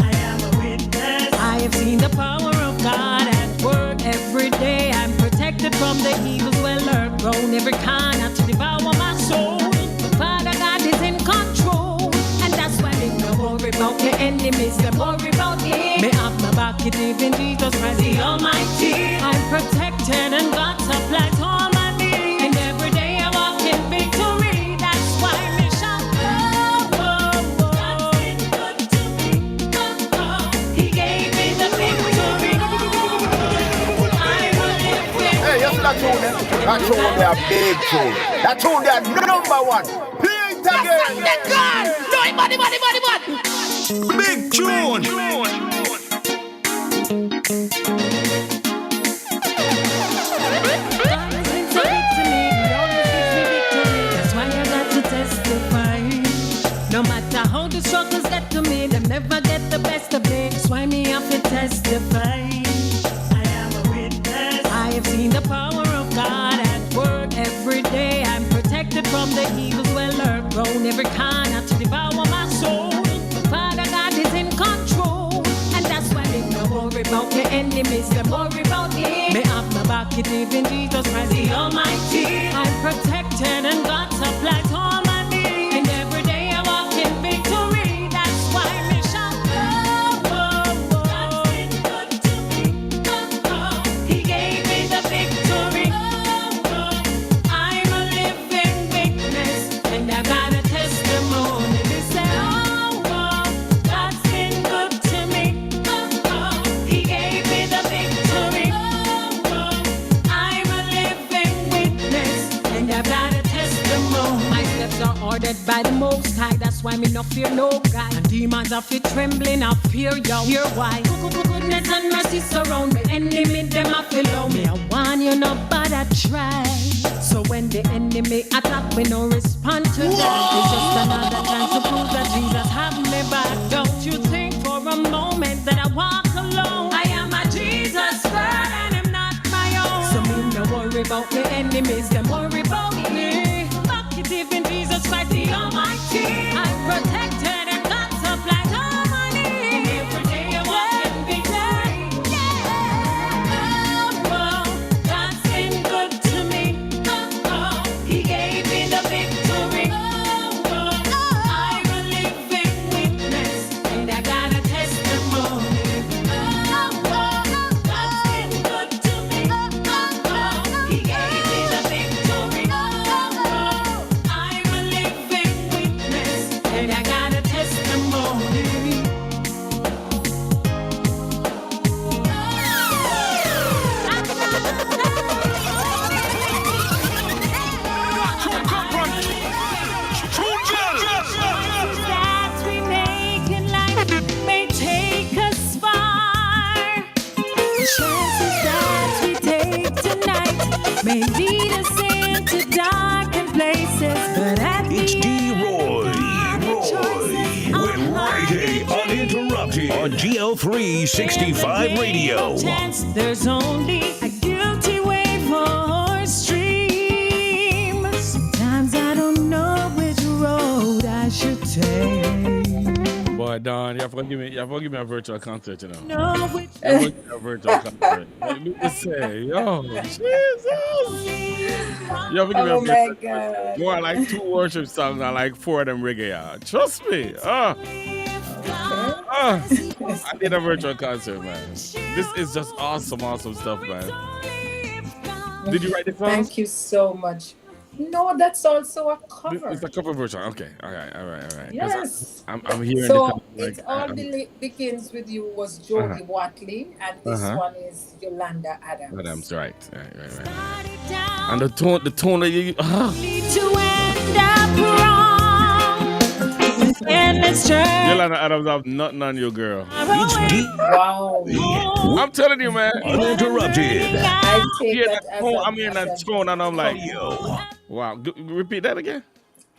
Speaker 2: I am a witness. I have seen the power of God at work every day. I'm protected from the evil dweller, grown every corner to devour my soul. But Father God is in control, and that's why they don't worry about the enemies. They worry about me. Me have my back, it even Jesus Christ, the Almighty. I'm protected, and God supplies all my needs. And every day I walk in victory. That's why me shout, oh, oh, oh. God's been good to me. Oh, oh. He gave me the victory. I'm a living.
Speaker 6: Hey, you see that tune there? That tune there, big tune. That tune there, number one. Play it again.
Speaker 3: Big tune.
Speaker 2: God has been so good to me. He always gives me victory. That's why I got to testify. No matter how the struggles get to me, they never get the best of me. That's why me have to testify. I am a witness. I have seen the power of God at work every day. I'm protected from the evil dweller, grown every corner to devour my soul. But Father God is in control, and that's why they don't worry about the enemies. They worry about me. Me have my back, it even Jesus Christ, the Almighty. I'm protected, and God supplies all my needs. And every day I walk in victory. That's why me shout, oh, oh, oh. God's been good to me. Oh, oh. He gave me the victory. Oh, oh. I'm a living witness, and I got a testimony to say, oh, oh. God's been good to me. Oh, oh. He gave me the victory. Oh, oh. I'm a living witness, and I've got a testimony. My steps are ordered by the Most High. That's why me no fear no guy. And demons are fit trembling, I fear you. Hear why? Goodness and mercy surround me. Enemy them I feel low me. I want you no but I try. So when the enemy attack, we no respond to that. It's just another chance to prove that Jesus have me back. Don't you think for a moment that I walk alone? I am a Jesus girl and I'm not my own. So me no worry about the enemies, them worry about me. Back it even Jesus Christ the Almighty. I'm protected and God supplies all my needs. Every day I walk in victory. Yeah. Oh, oh. God's been good to me. Oh, oh. He gave me the victory. Oh, oh. I'm a living witness, and I got a testimony. Oh, oh. God's been good to me. Oh, oh. He gave me the victory. Oh, oh. I'm a living witness, and I got a testimony. That we make in life may take us far. The chances that we take tonight may lead us into darkened places, but at
Speaker 3: It's
Speaker 2: the
Speaker 3: D-Roy.
Speaker 2: end, the choices are
Speaker 3: With Reggae Uninterrupted on GL365 Radio.
Speaker 2: Chance, there's only a guilty way for entertain.
Speaker 1: Boy, Don, you have to give me a virtual concert, you know.
Speaker 2: No, which
Speaker 1: You have to give me a virtual concert. Let me just say, yo, Jesus. You have to give me a
Speaker 5: Oh my
Speaker 1: virtual
Speaker 5: God.
Speaker 1: More like 2 worship songs and like 4 of them reggae. Trust me. I need a virtual concert, man. This is just awesome stuff, man. Did you write the song?
Speaker 5: Thank you so much. No, that's also a cover.
Speaker 1: It's a cover version. Okay. All right. 'Cause
Speaker 5: Yes.
Speaker 1: I'm hearing
Speaker 5: So
Speaker 1: this.
Speaker 5: it all begins with you was Jody Watley, and this one is Yolanda Adams.
Speaker 1: Adams, right. And the tone of you.
Speaker 2: need to end up wrong. And let's turn
Speaker 1: Yolanda Adams have nothing on you, girl.
Speaker 3: It's
Speaker 5: Wow.
Speaker 1: I'm telling you, man.
Speaker 3: Uninterrupted.
Speaker 5: I take
Speaker 1: Yeah,
Speaker 5: that as a,
Speaker 1: I'm hearing that
Speaker 5: as a
Speaker 1: tone, and I'm like,
Speaker 3: Yo.
Speaker 1: wow. Repeat that again.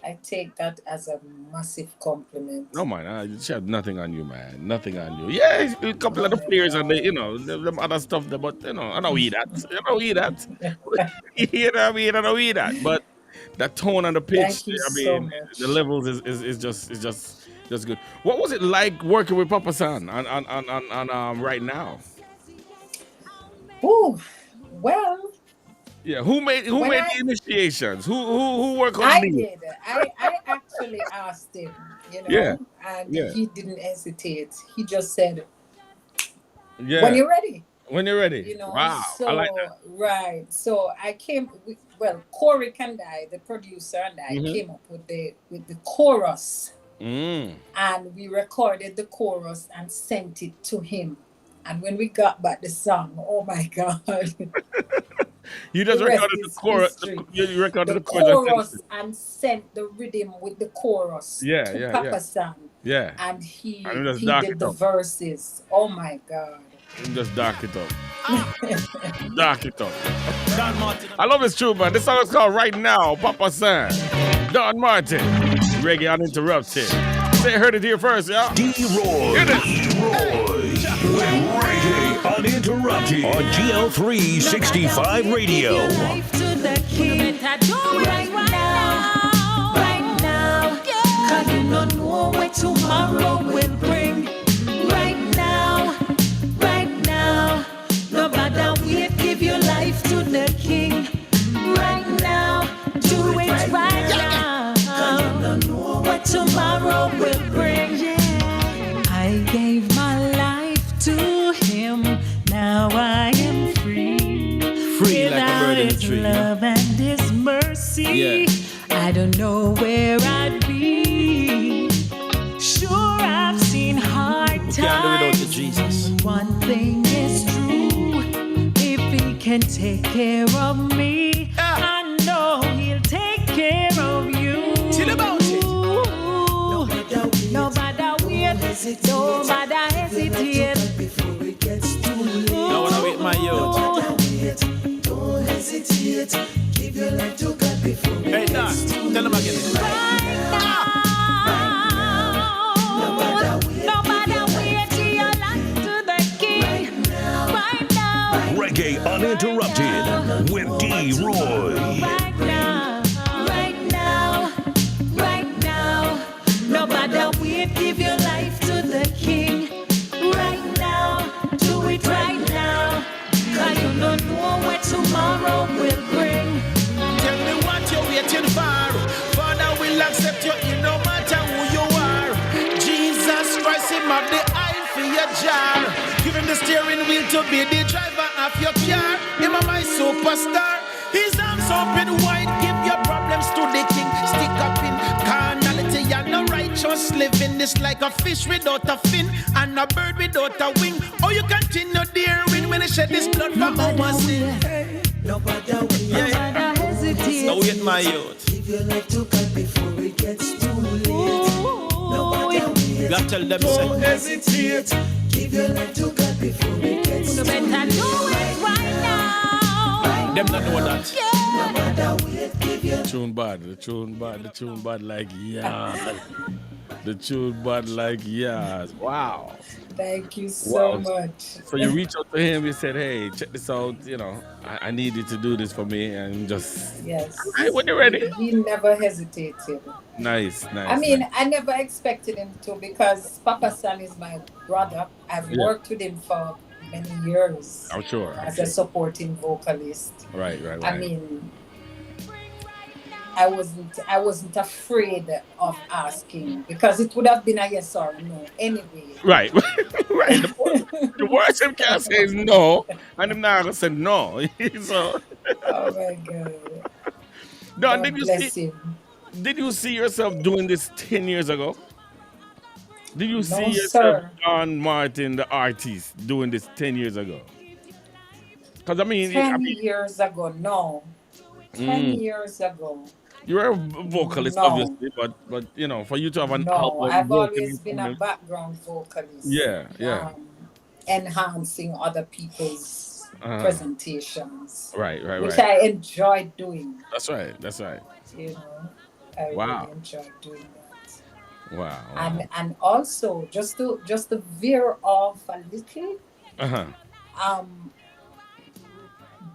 Speaker 5: I take that as a massive compliment.
Speaker 1: No, man. She had nothing on you, man. Nothing on you. Yeah, a couple of the players and the, them other stuff there, but I don't eat that. I don't eat that. You know what I mean? I don't eat that. But that tone and the pitch,
Speaker 5: Thank you so much.
Speaker 1: the levels is just good. What was it like working with Papa San on right now?
Speaker 5: Ooh, well,
Speaker 1: Yeah, who made the initiations? Who worked on
Speaker 5: I
Speaker 1: me?
Speaker 5: did. I actually asked him,
Speaker 1: Yeah.
Speaker 5: and
Speaker 1: Yeah.
Speaker 5: he didn't hesitate. He just said,
Speaker 1: Yeah.
Speaker 5: "When you're ready."
Speaker 1: When you're ready. Wow,
Speaker 5: So,
Speaker 1: I like that.
Speaker 5: right. So I came. Corey Kandai, the producer, and I came up with the chorus, and we recorded the chorus and sent it to him. And when we got back the song, oh my God!
Speaker 1: You just
Speaker 5: The rest
Speaker 1: recorded the
Speaker 5: is
Speaker 1: chorus.
Speaker 5: history.
Speaker 1: You recorded
Speaker 5: The
Speaker 1: the chorus.
Speaker 5: chorus and sent the rhythm with the chorus to Papa San.
Speaker 1: Yeah.
Speaker 5: And he
Speaker 1: And just dark
Speaker 5: did
Speaker 1: it
Speaker 5: the
Speaker 1: up.
Speaker 5: verses. Oh my God.
Speaker 1: And just dark it up. Dark it up. I love this tune, man. This song is called Right Now, Papa San. Don Martin. Reggae Uninterrupted. Say heard it here first, y'all.
Speaker 3: D-Roy.
Speaker 1: Get it.
Speaker 3: With Reggae Uninterrupted on GL365 Radio.
Speaker 2: life to the king. Right now, right now. Cause you don't know what tomorrow will bring. Right now, right now. No matter what, give your life to the king. Right now, do it right now. Cause you don't know what tomorrow will bring. I gave my life to him. Now I am free.
Speaker 7: Free like a bird in a
Speaker 2: His
Speaker 7: tree.
Speaker 2: love and his mercy.
Speaker 7: Yeah.
Speaker 2: I don't know where I'd be. Sure, I've seen hard times.
Speaker 7: Can't do without you, Jesus.
Speaker 2: One thing is true. If he can take care of me, I know he'll take care of you.
Speaker 7: Tell about it.
Speaker 2: No matter where, no matter hesitate.
Speaker 7: Now when I wait my youth.
Speaker 2: Don't hesitate. Give your life to God before we
Speaker 7: Hey, Don, tell them again.
Speaker 2: No matter where, give your life to the King. Right now.
Speaker 3: Reggae Uninterrupted with D-Roy.
Speaker 2: Right now, right now, right now. No matter where, give your life to the King. Right now, do it right now. Cause you don't know what tomorrow will bring.
Speaker 7: Tell me what you're waiting for. Father will accept you in no matter who you are. Jesus Christ, him have the eye for your jar. Give him the steering wheel to be the driver of your car. Him a my superstar. His arms open wide. Give your problems to the king. Stick up in carnality and no righteous living. This like a fish without a fin and a bird without a wing. Oh, you continue daring when they shed this blood from our sin.
Speaker 2: No matter hesitate.
Speaker 7: Now wait my youth.
Speaker 2: Give your life to God before it gets too late. No matter
Speaker 7: You have to tell them, say,
Speaker 2: hesitate. Give your life to God before it gets too late. Better do it right now.
Speaker 7: them not know that.
Speaker 2: No matter what, give your
Speaker 1: The tune bad like yeah. The tune bad like yes. Wow.
Speaker 5: Thank you so
Speaker 1: Wow.
Speaker 5: much.
Speaker 1: So you reached out to him, you said, hey, check this out, I need you to do this for me, and just,
Speaker 5: Yes.
Speaker 1: hey, when you're ready.
Speaker 5: He never hesitated.
Speaker 1: Nice,
Speaker 5: I
Speaker 1: nice,
Speaker 5: mean,
Speaker 1: nice.
Speaker 5: I never expected him to because Papa San is my brother. I've
Speaker 1: Yeah,
Speaker 5: worked with him for many years
Speaker 1: I'm sure, I'm
Speaker 5: as a
Speaker 1: sure.
Speaker 5: supporting vocalist.
Speaker 1: Right, right,
Speaker 5: I
Speaker 1: right.
Speaker 5: mean, I wasn't afraid of asking because it would have been a yes or a no anyway.
Speaker 1: Right, right. The worst him can say is no, and him not gonna say no. So,
Speaker 5: Oh my God.
Speaker 1: no,
Speaker 5: God bless him.
Speaker 1: did you see yourself doing this 10 years ago? Did you see
Speaker 5: No,
Speaker 1: yourself,
Speaker 5: sir.
Speaker 1: John Martin, the artist, doing this 10 years ago? Because, I mean,
Speaker 5: 10 years ago, no. 10
Speaker 1: mm,
Speaker 5: years ago,
Speaker 1: you're a vocalist,
Speaker 5: no.
Speaker 1: obviously, but, for you to have an
Speaker 5: No,
Speaker 1: album
Speaker 5: I've
Speaker 1: working
Speaker 5: always
Speaker 1: in
Speaker 5: been a
Speaker 1: something,
Speaker 5: background vocalist,
Speaker 1: yeah, yeah.
Speaker 5: enhancing other people's
Speaker 1: Uh-huh.
Speaker 5: presentations,
Speaker 1: Right, right,
Speaker 5: which
Speaker 1: right.
Speaker 5: I enjoy doing.
Speaker 1: That's right, that's right.
Speaker 5: You know, I really
Speaker 1: Wow,
Speaker 5: enjoy doing that.
Speaker 1: wow, wow.
Speaker 5: And also just to veer off a little,
Speaker 1: Uh-huh.
Speaker 5: um,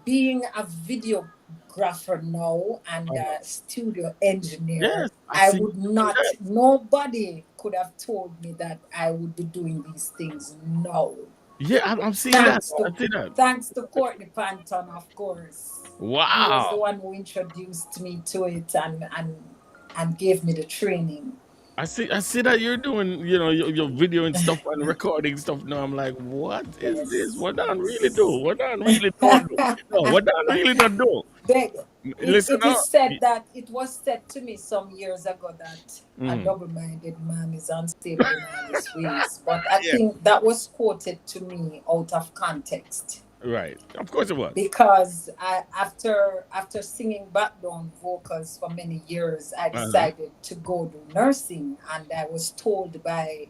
Speaker 5: being a videographer now and
Speaker 1: Uh-huh.
Speaker 5: a studio engineer,
Speaker 1: Yes, I
Speaker 5: I
Speaker 1: see
Speaker 5: would
Speaker 1: you doing
Speaker 5: not,
Speaker 1: that.
Speaker 5: nobody could have told me that I would be doing these things now.
Speaker 1: Yeah, I'm seeing that.
Speaker 5: Thanks to
Speaker 1: I see that.
Speaker 5: thanks to Courtney Panton, of course. He was the
Speaker 1: Wow.
Speaker 5: one who introduced me to it and gave me the training.
Speaker 1: I see that you're doing, your video and stuff and recording stuff now. I'm like, what is this?
Speaker 5: Yes,
Speaker 1: What Don really do?
Speaker 5: yes.
Speaker 1: What Don really don't do? No, what Don really don't do?
Speaker 5: They,
Speaker 1: Listen
Speaker 5: it
Speaker 1: up.
Speaker 5: is said that it was said to me some years ago that a
Speaker 1: Mhm.
Speaker 5: double-minded man is unstable in all his ways. But I
Speaker 1: Yeah,
Speaker 5: think that was quoted to me out of context
Speaker 1: right. Of course it was.
Speaker 5: because after singing background vocals for many years, I
Speaker 1: Uh-huh.
Speaker 5: decided to go do nursing, and I was told by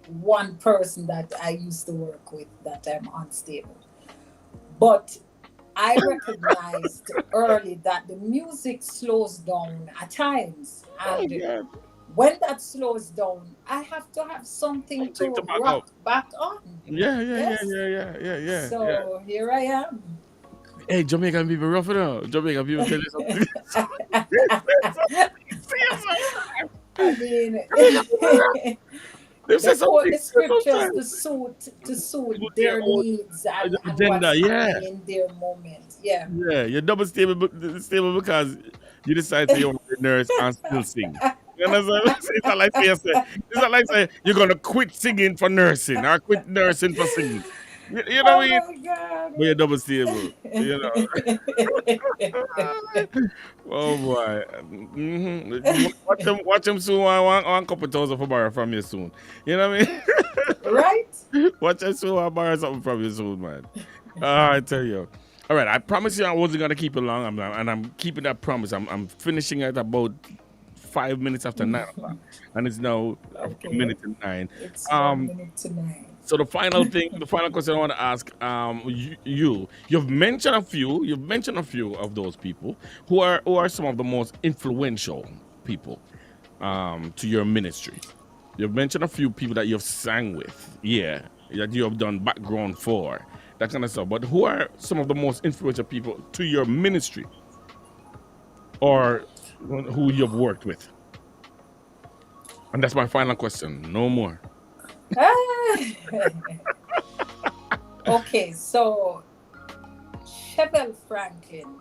Speaker 5: one person that I used to work with that I'm unstable. But I recognized early that the music slows down at times,
Speaker 1: Oh,
Speaker 5: and
Speaker 1: God.
Speaker 5: when that slows down, I have to have something
Speaker 1: Something
Speaker 5: to
Speaker 1: to back up.
Speaker 5: rock back on.
Speaker 1: Yeah, yeah, yeah,
Speaker 5: Yes.
Speaker 1: yeah, yeah, yeah, yeah, yeah.
Speaker 5: So here I am.
Speaker 1: Hey, Jamaican people rough it up. Jamaican people tell you something.
Speaker 5: I mean,
Speaker 1: They
Speaker 5: they
Speaker 1: say
Speaker 5: quote
Speaker 1: something
Speaker 5: the scriptures
Speaker 1: sometimes.
Speaker 5: to suit
Speaker 1: With their
Speaker 5: their
Speaker 1: own
Speaker 5: needs and
Speaker 1: agenda,
Speaker 5: what's
Speaker 1: yeah.
Speaker 5: happening in their moment. Yeah.
Speaker 1: Yeah, you're double stable because you decide to you want to be a nurse and still sing. You understand? It's not like it's not like say you're gonna quit singing for nursing or quit nursing for singing. You know
Speaker 5: Oh
Speaker 1: what I mean?
Speaker 5: my God.
Speaker 1: But you're double stable. You know. Oh boy. Watch them soon. I want a couple thousand for borrow from you soon. You know what I mean?
Speaker 5: Right?
Speaker 1: Watch them soon. I borrow something from you soon, man. I tell you. All right, I promise you I wasn't gonna keep it long, and I'm keeping that promise. I'm finishing at about 5 minutes after 9 o'clock, and it's now a few
Speaker 5: Okay.
Speaker 1: minutes to 9.
Speaker 5: It's 1 minute to 9.
Speaker 1: So the final question I want to ask, you've mentioned a few of those people who are some of the most influential people to your ministry. You've mentioned a few people that you've sang with, yeah, that you have done background for, that kind of stuff. But who are some of the most influential people to your ministry, or who you've worked with? And that's my final question. No more.
Speaker 5: Okay, so Chevelle Franklin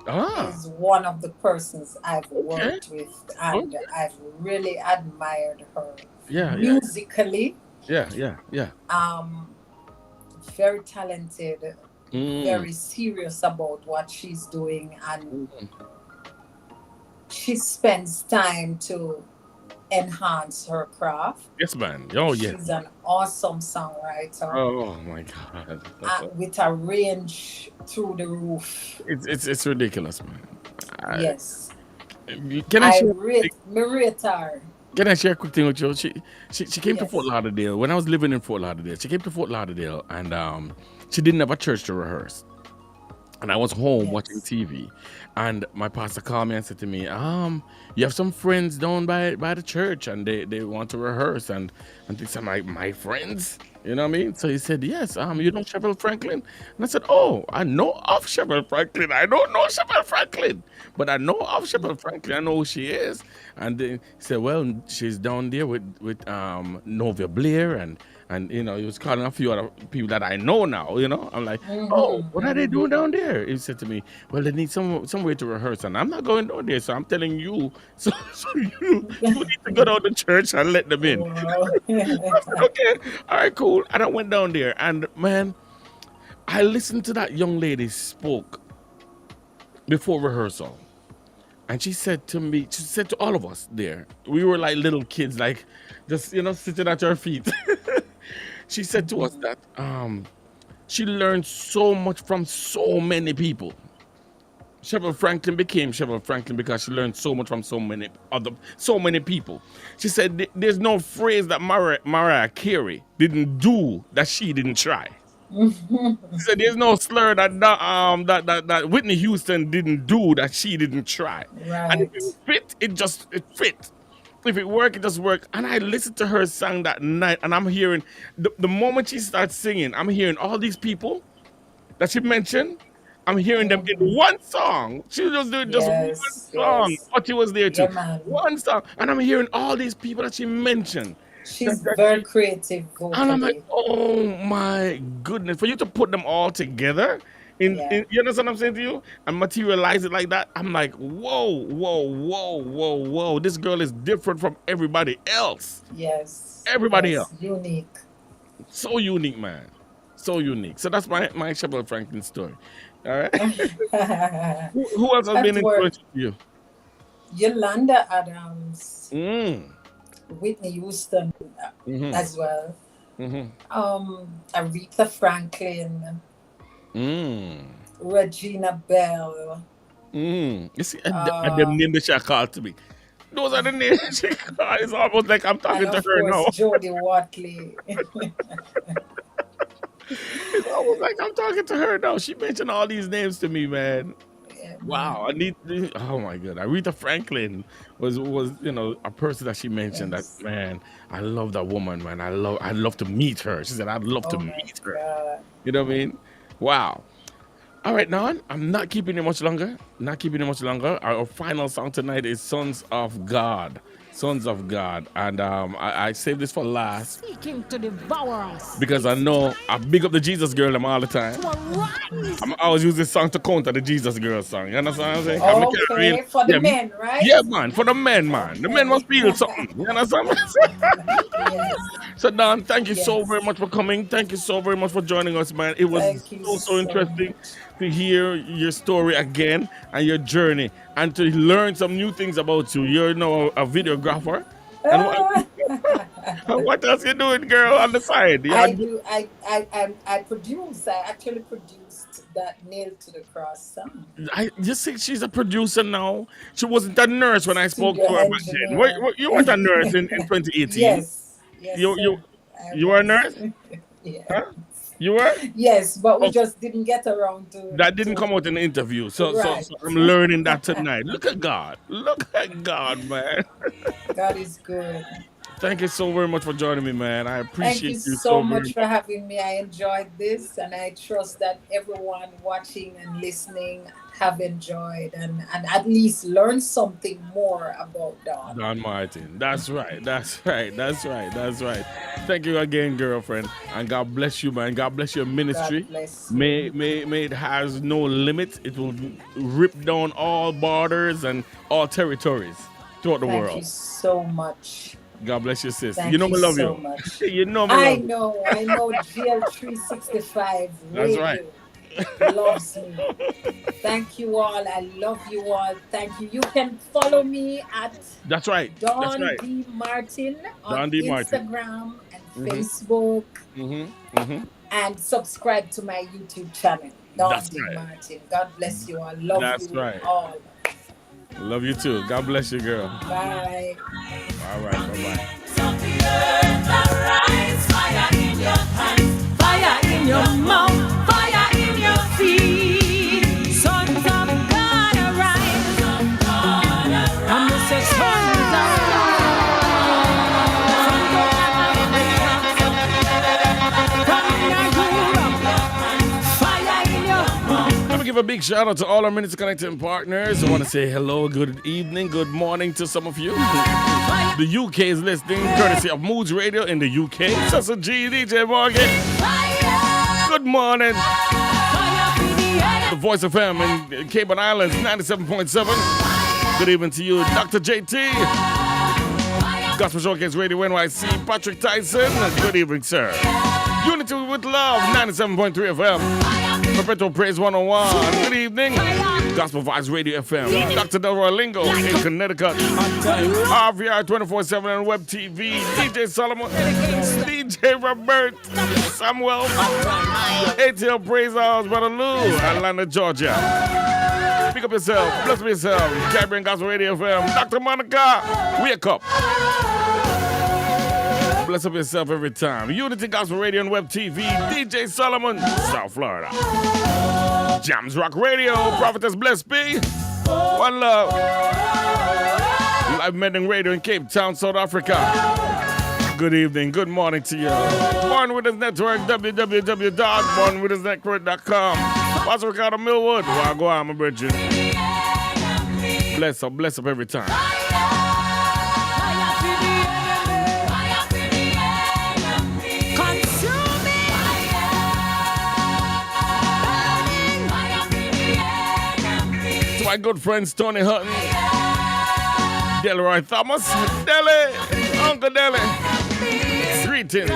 Speaker 1: Ah,
Speaker 5: is one of the persons I've
Speaker 1: okay,
Speaker 5: worked with, and
Speaker 1: okay.
Speaker 5: I've really admired her
Speaker 1: Yeah, yeah,
Speaker 5: musically.
Speaker 1: yeah, yeah, yeah.
Speaker 5: Um, very talented,
Speaker 1: Mm.
Speaker 5: very serious about what she's doing, and she spends time to enhance her craft.
Speaker 1: Yes, man. Oh, yeah.
Speaker 5: She's an awesome songwriter
Speaker 1: Oh my God.
Speaker 5: with a range through the roof.
Speaker 1: It's ridiculous, man.
Speaker 5: Yes,
Speaker 1: Can I
Speaker 5: I
Speaker 1: share?
Speaker 5: rate her.
Speaker 1: Can I share a quick thing with you? She came to Fort
Speaker 5: Yes.
Speaker 1: Lauderdale when I was living in Fort Lauderdale. She came to Fort Lauderdale and she didn't have a church to rehearse. And I was home watching
Speaker 5: Yes.
Speaker 1: TV, and my pastor called me and said to me, you have some friends down by the church, and they want to rehearse, and things. I'm like, my friends? You know what I mean? So he said, yes, you know Cheryl Franklin? And I said, oh, I know of Cheryl Franklin. I don't know Cheryl Franklin, but I know of Cheryl Franklin. I know who she is. And then he said, well, she's down there with Novia Blair and you know, he was calling a few other people that I know now, you know. I'm like, oh, what are they doing down there? He said to me, well, they need somewhere to rehearse, and I'm not going down there, so I'm telling you, so you need to go down to church and let them in.
Speaker 5: Wow.
Speaker 1: I said, okay, all right, cool. And I went down there, and man, I listened to that young lady spoke before rehearsal. And she said to me, she said to all of us there, we were like little kids, like just, you know, sitting at her feet. She said to us that she learned so much from so many people. Cheryl Franklin became Cheryl Franklin because she learned so much from so many people. She said there's no phrase that Mariah Carey didn't do that she didn't try. She said there's no slur that Whitney Houston didn't do that she didn't try.
Speaker 5: Right.
Speaker 1: And if it fit, it fit. If it worked, it just worked. And I listened to her sing that night, and I'm hearing, the moment she starts singing, I'm hearing all these people that she mentioned. I'm hearing them in one song. She was just doing just one song.
Speaker 5: Yes.
Speaker 1: What she was there to.
Speaker 5: Man.
Speaker 1: One song. And I'm hearing all these people that she mentioned.
Speaker 5: She's very creative vocally.
Speaker 1: And I'm like, oh my goodness. For you to put them all together, in you understand what I'm saying to you? And materialize it like that, I'm like, whoa. This girl is different from everybody else.
Speaker 5: Yes.
Speaker 1: Everybody else.
Speaker 5: Unique.
Speaker 1: So unique, man. So unique. So that's my Cheryl Franklin story. All right. Who else has been influenced with you?
Speaker 5: Yolanda Adams.
Speaker 1: Mm.
Speaker 5: Whitney Houston as well. Aretha Franklin. Regina Bell.
Speaker 1: You see, them names that she called to me. Those are the names she called. It's almost like I'm talking to her now.
Speaker 5: Jodie Watley.
Speaker 1: It's almost like I'm talking to her now. She mentioned all these names to me, man.
Speaker 5: Yeah,
Speaker 1: wow, oh my God. Aretha Franklin was you know, a person that she mentioned that, man, I love that woman, man. I'd love to meet her. She said, I'd love to meet her.
Speaker 5: God.
Speaker 1: You know what I mean? Wow. All right, now I'm not keeping it much longer. Our final song tonight is Sons of God. Sons of God. And I saved this for last.
Speaker 4: Seeking to devour us.
Speaker 1: Because I know I big up the Jesus girl them all the time. I'm always use this song to counter the Jesus girl song. You understand what I'm saying?
Speaker 5: Okay, for the men, right?
Speaker 1: Yeah, man, for the men, man. Okay. The men must feel something. You understand what I'm saying?
Speaker 5: Yes.
Speaker 1: So, Don, thank you so very much for coming. Thank you so very much for joining us, man. It was so interesting to hear your story again and your journey and to learn some new things about you. You're now a videographer. And what else you doing, girl, on the side?
Speaker 5: I produce. I actually produced that Nail to the Cross song.
Speaker 1: I just think she's a producer now. She wasn't a nurse when I spoke to her back then. You weren't a nurse in 2018.
Speaker 5: Yes.
Speaker 1: You were a nurse?
Speaker 5: Yeah.
Speaker 1: Huh? You were?
Speaker 5: Yes, but we just didn't get around to
Speaker 1: that. Didn't come out in the interview. So I'm learning that tonight. Look at God. Look at God, man.
Speaker 5: God is good.
Speaker 1: Thank you so very much for joining me, man. I appreciate you
Speaker 5: so much for having me. I enjoyed this, and I trust that everyone watching and listening have enjoyed and at least learned something more about Don
Speaker 1: Martin. That's right. Thank you again, girlfriend, and God bless you, man. God bless your ministry.
Speaker 5: God bless you.
Speaker 1: May it has no limits. It will rip down all borders and all territories throughout the world.
Speaker 5: Thank you so much.
Speaker 1: God bless you, sis.
Speaker 5: Thank
Speaker 1: you know me love
Speaker 5: so
Speaker 1: you.
Speaker 5: Much.
Speaker 1: You know me love you.
Speaker 5: I know GL365 Radio.
Speaker 1: That's right.
Speaker 5: Loves me. Thank you all. I love you all. Thank you. You can follow me at
Speaker 1: That's right.
Speaker 5: Don D. Martin on Instagram and Facebook. And subscribe to my YouTube channel, Don D. Martin. God bless you all. Love you all.
Speaker 1: Love you too. God bless you, girl.
Speaker 5: Bye.
Speaker 1: All right. Bye-bye.
Speaker 2: Fire in your hands, fire in your mouth, fire in your feet. Sons of God arise. I'm the sons of God.
Speaker 1: give a big shout out to all our Minister Connecting partners. I want to say hello, good evening, good morning to some of you. The UK is listening, courtesy of Moods Radio in the UK. Cecil G, DJ Morgan. Good morning. The Voice of M in Cayman Islands, 97.7. Good evening to you, Dr. JT. Gospel Showcase Radio NYC, Patrick Tyson. Good evening, sir. Unity with Love, 97.3 FM. Perpetual Praise 101. Good evening. Gospel Vibes Radio FM. Dr. Delroy Lingo in Connecticut. RVR 24/7 and Web TV. DJ Solomon. DJ Robert. Samuel. ATL Praise House, Brother Lou. Atlanta, Georgia. Pick up yourself. Bless yourself. Caribbean Gospel Radio FM. Dr. Monica. Wake up. Bless up yourself every time. Unity Gospel Radio and Web TV. DJ Solomon, South Florida. Jams Rock Radio. Prophetess Bless B. One Love. Live Mending Radio in Cape Town, South Africa. Good evening, good morning to you. Born With Us Network, www.bornwithusnetwork.com. Pastor Ricardo Millwood. Wagwan, my brethren. Bless up every time. My good friends Tony Hutton, Delroy Thomas, Dele, Uncle Dele. Greetings.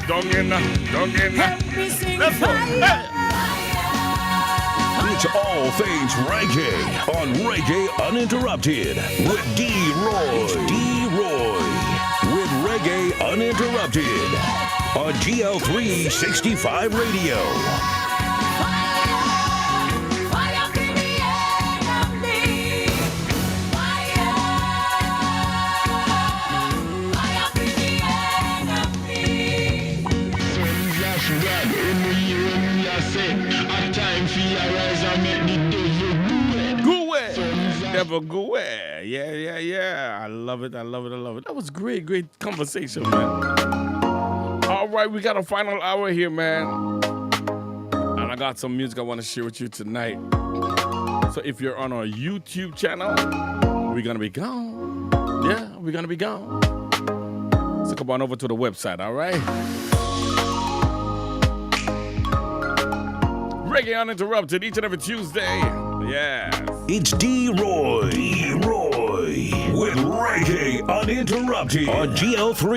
Speaker 1: Dongina. Let's go. Hey.
Speaker 3: It's all things reggae on Reggae Uninterrupted with D-Roy. With Reggae Uninterrupted on GL365 Radio.
Speaker 1: Devil go where? Yeah. I love it. That was great conversation, man. All right, we got a final hour here, man. And I got some music I want to share with you tonight. So if you're on our YouTube channel, we're going to be gone. Yeah, we're going to be gone. So come on over to the website, all right? Reggae Uninterrupted each and every Tuesday. Yes.
Speaker 3: It's D-Roy with Reggae Uninterrupted on GL3.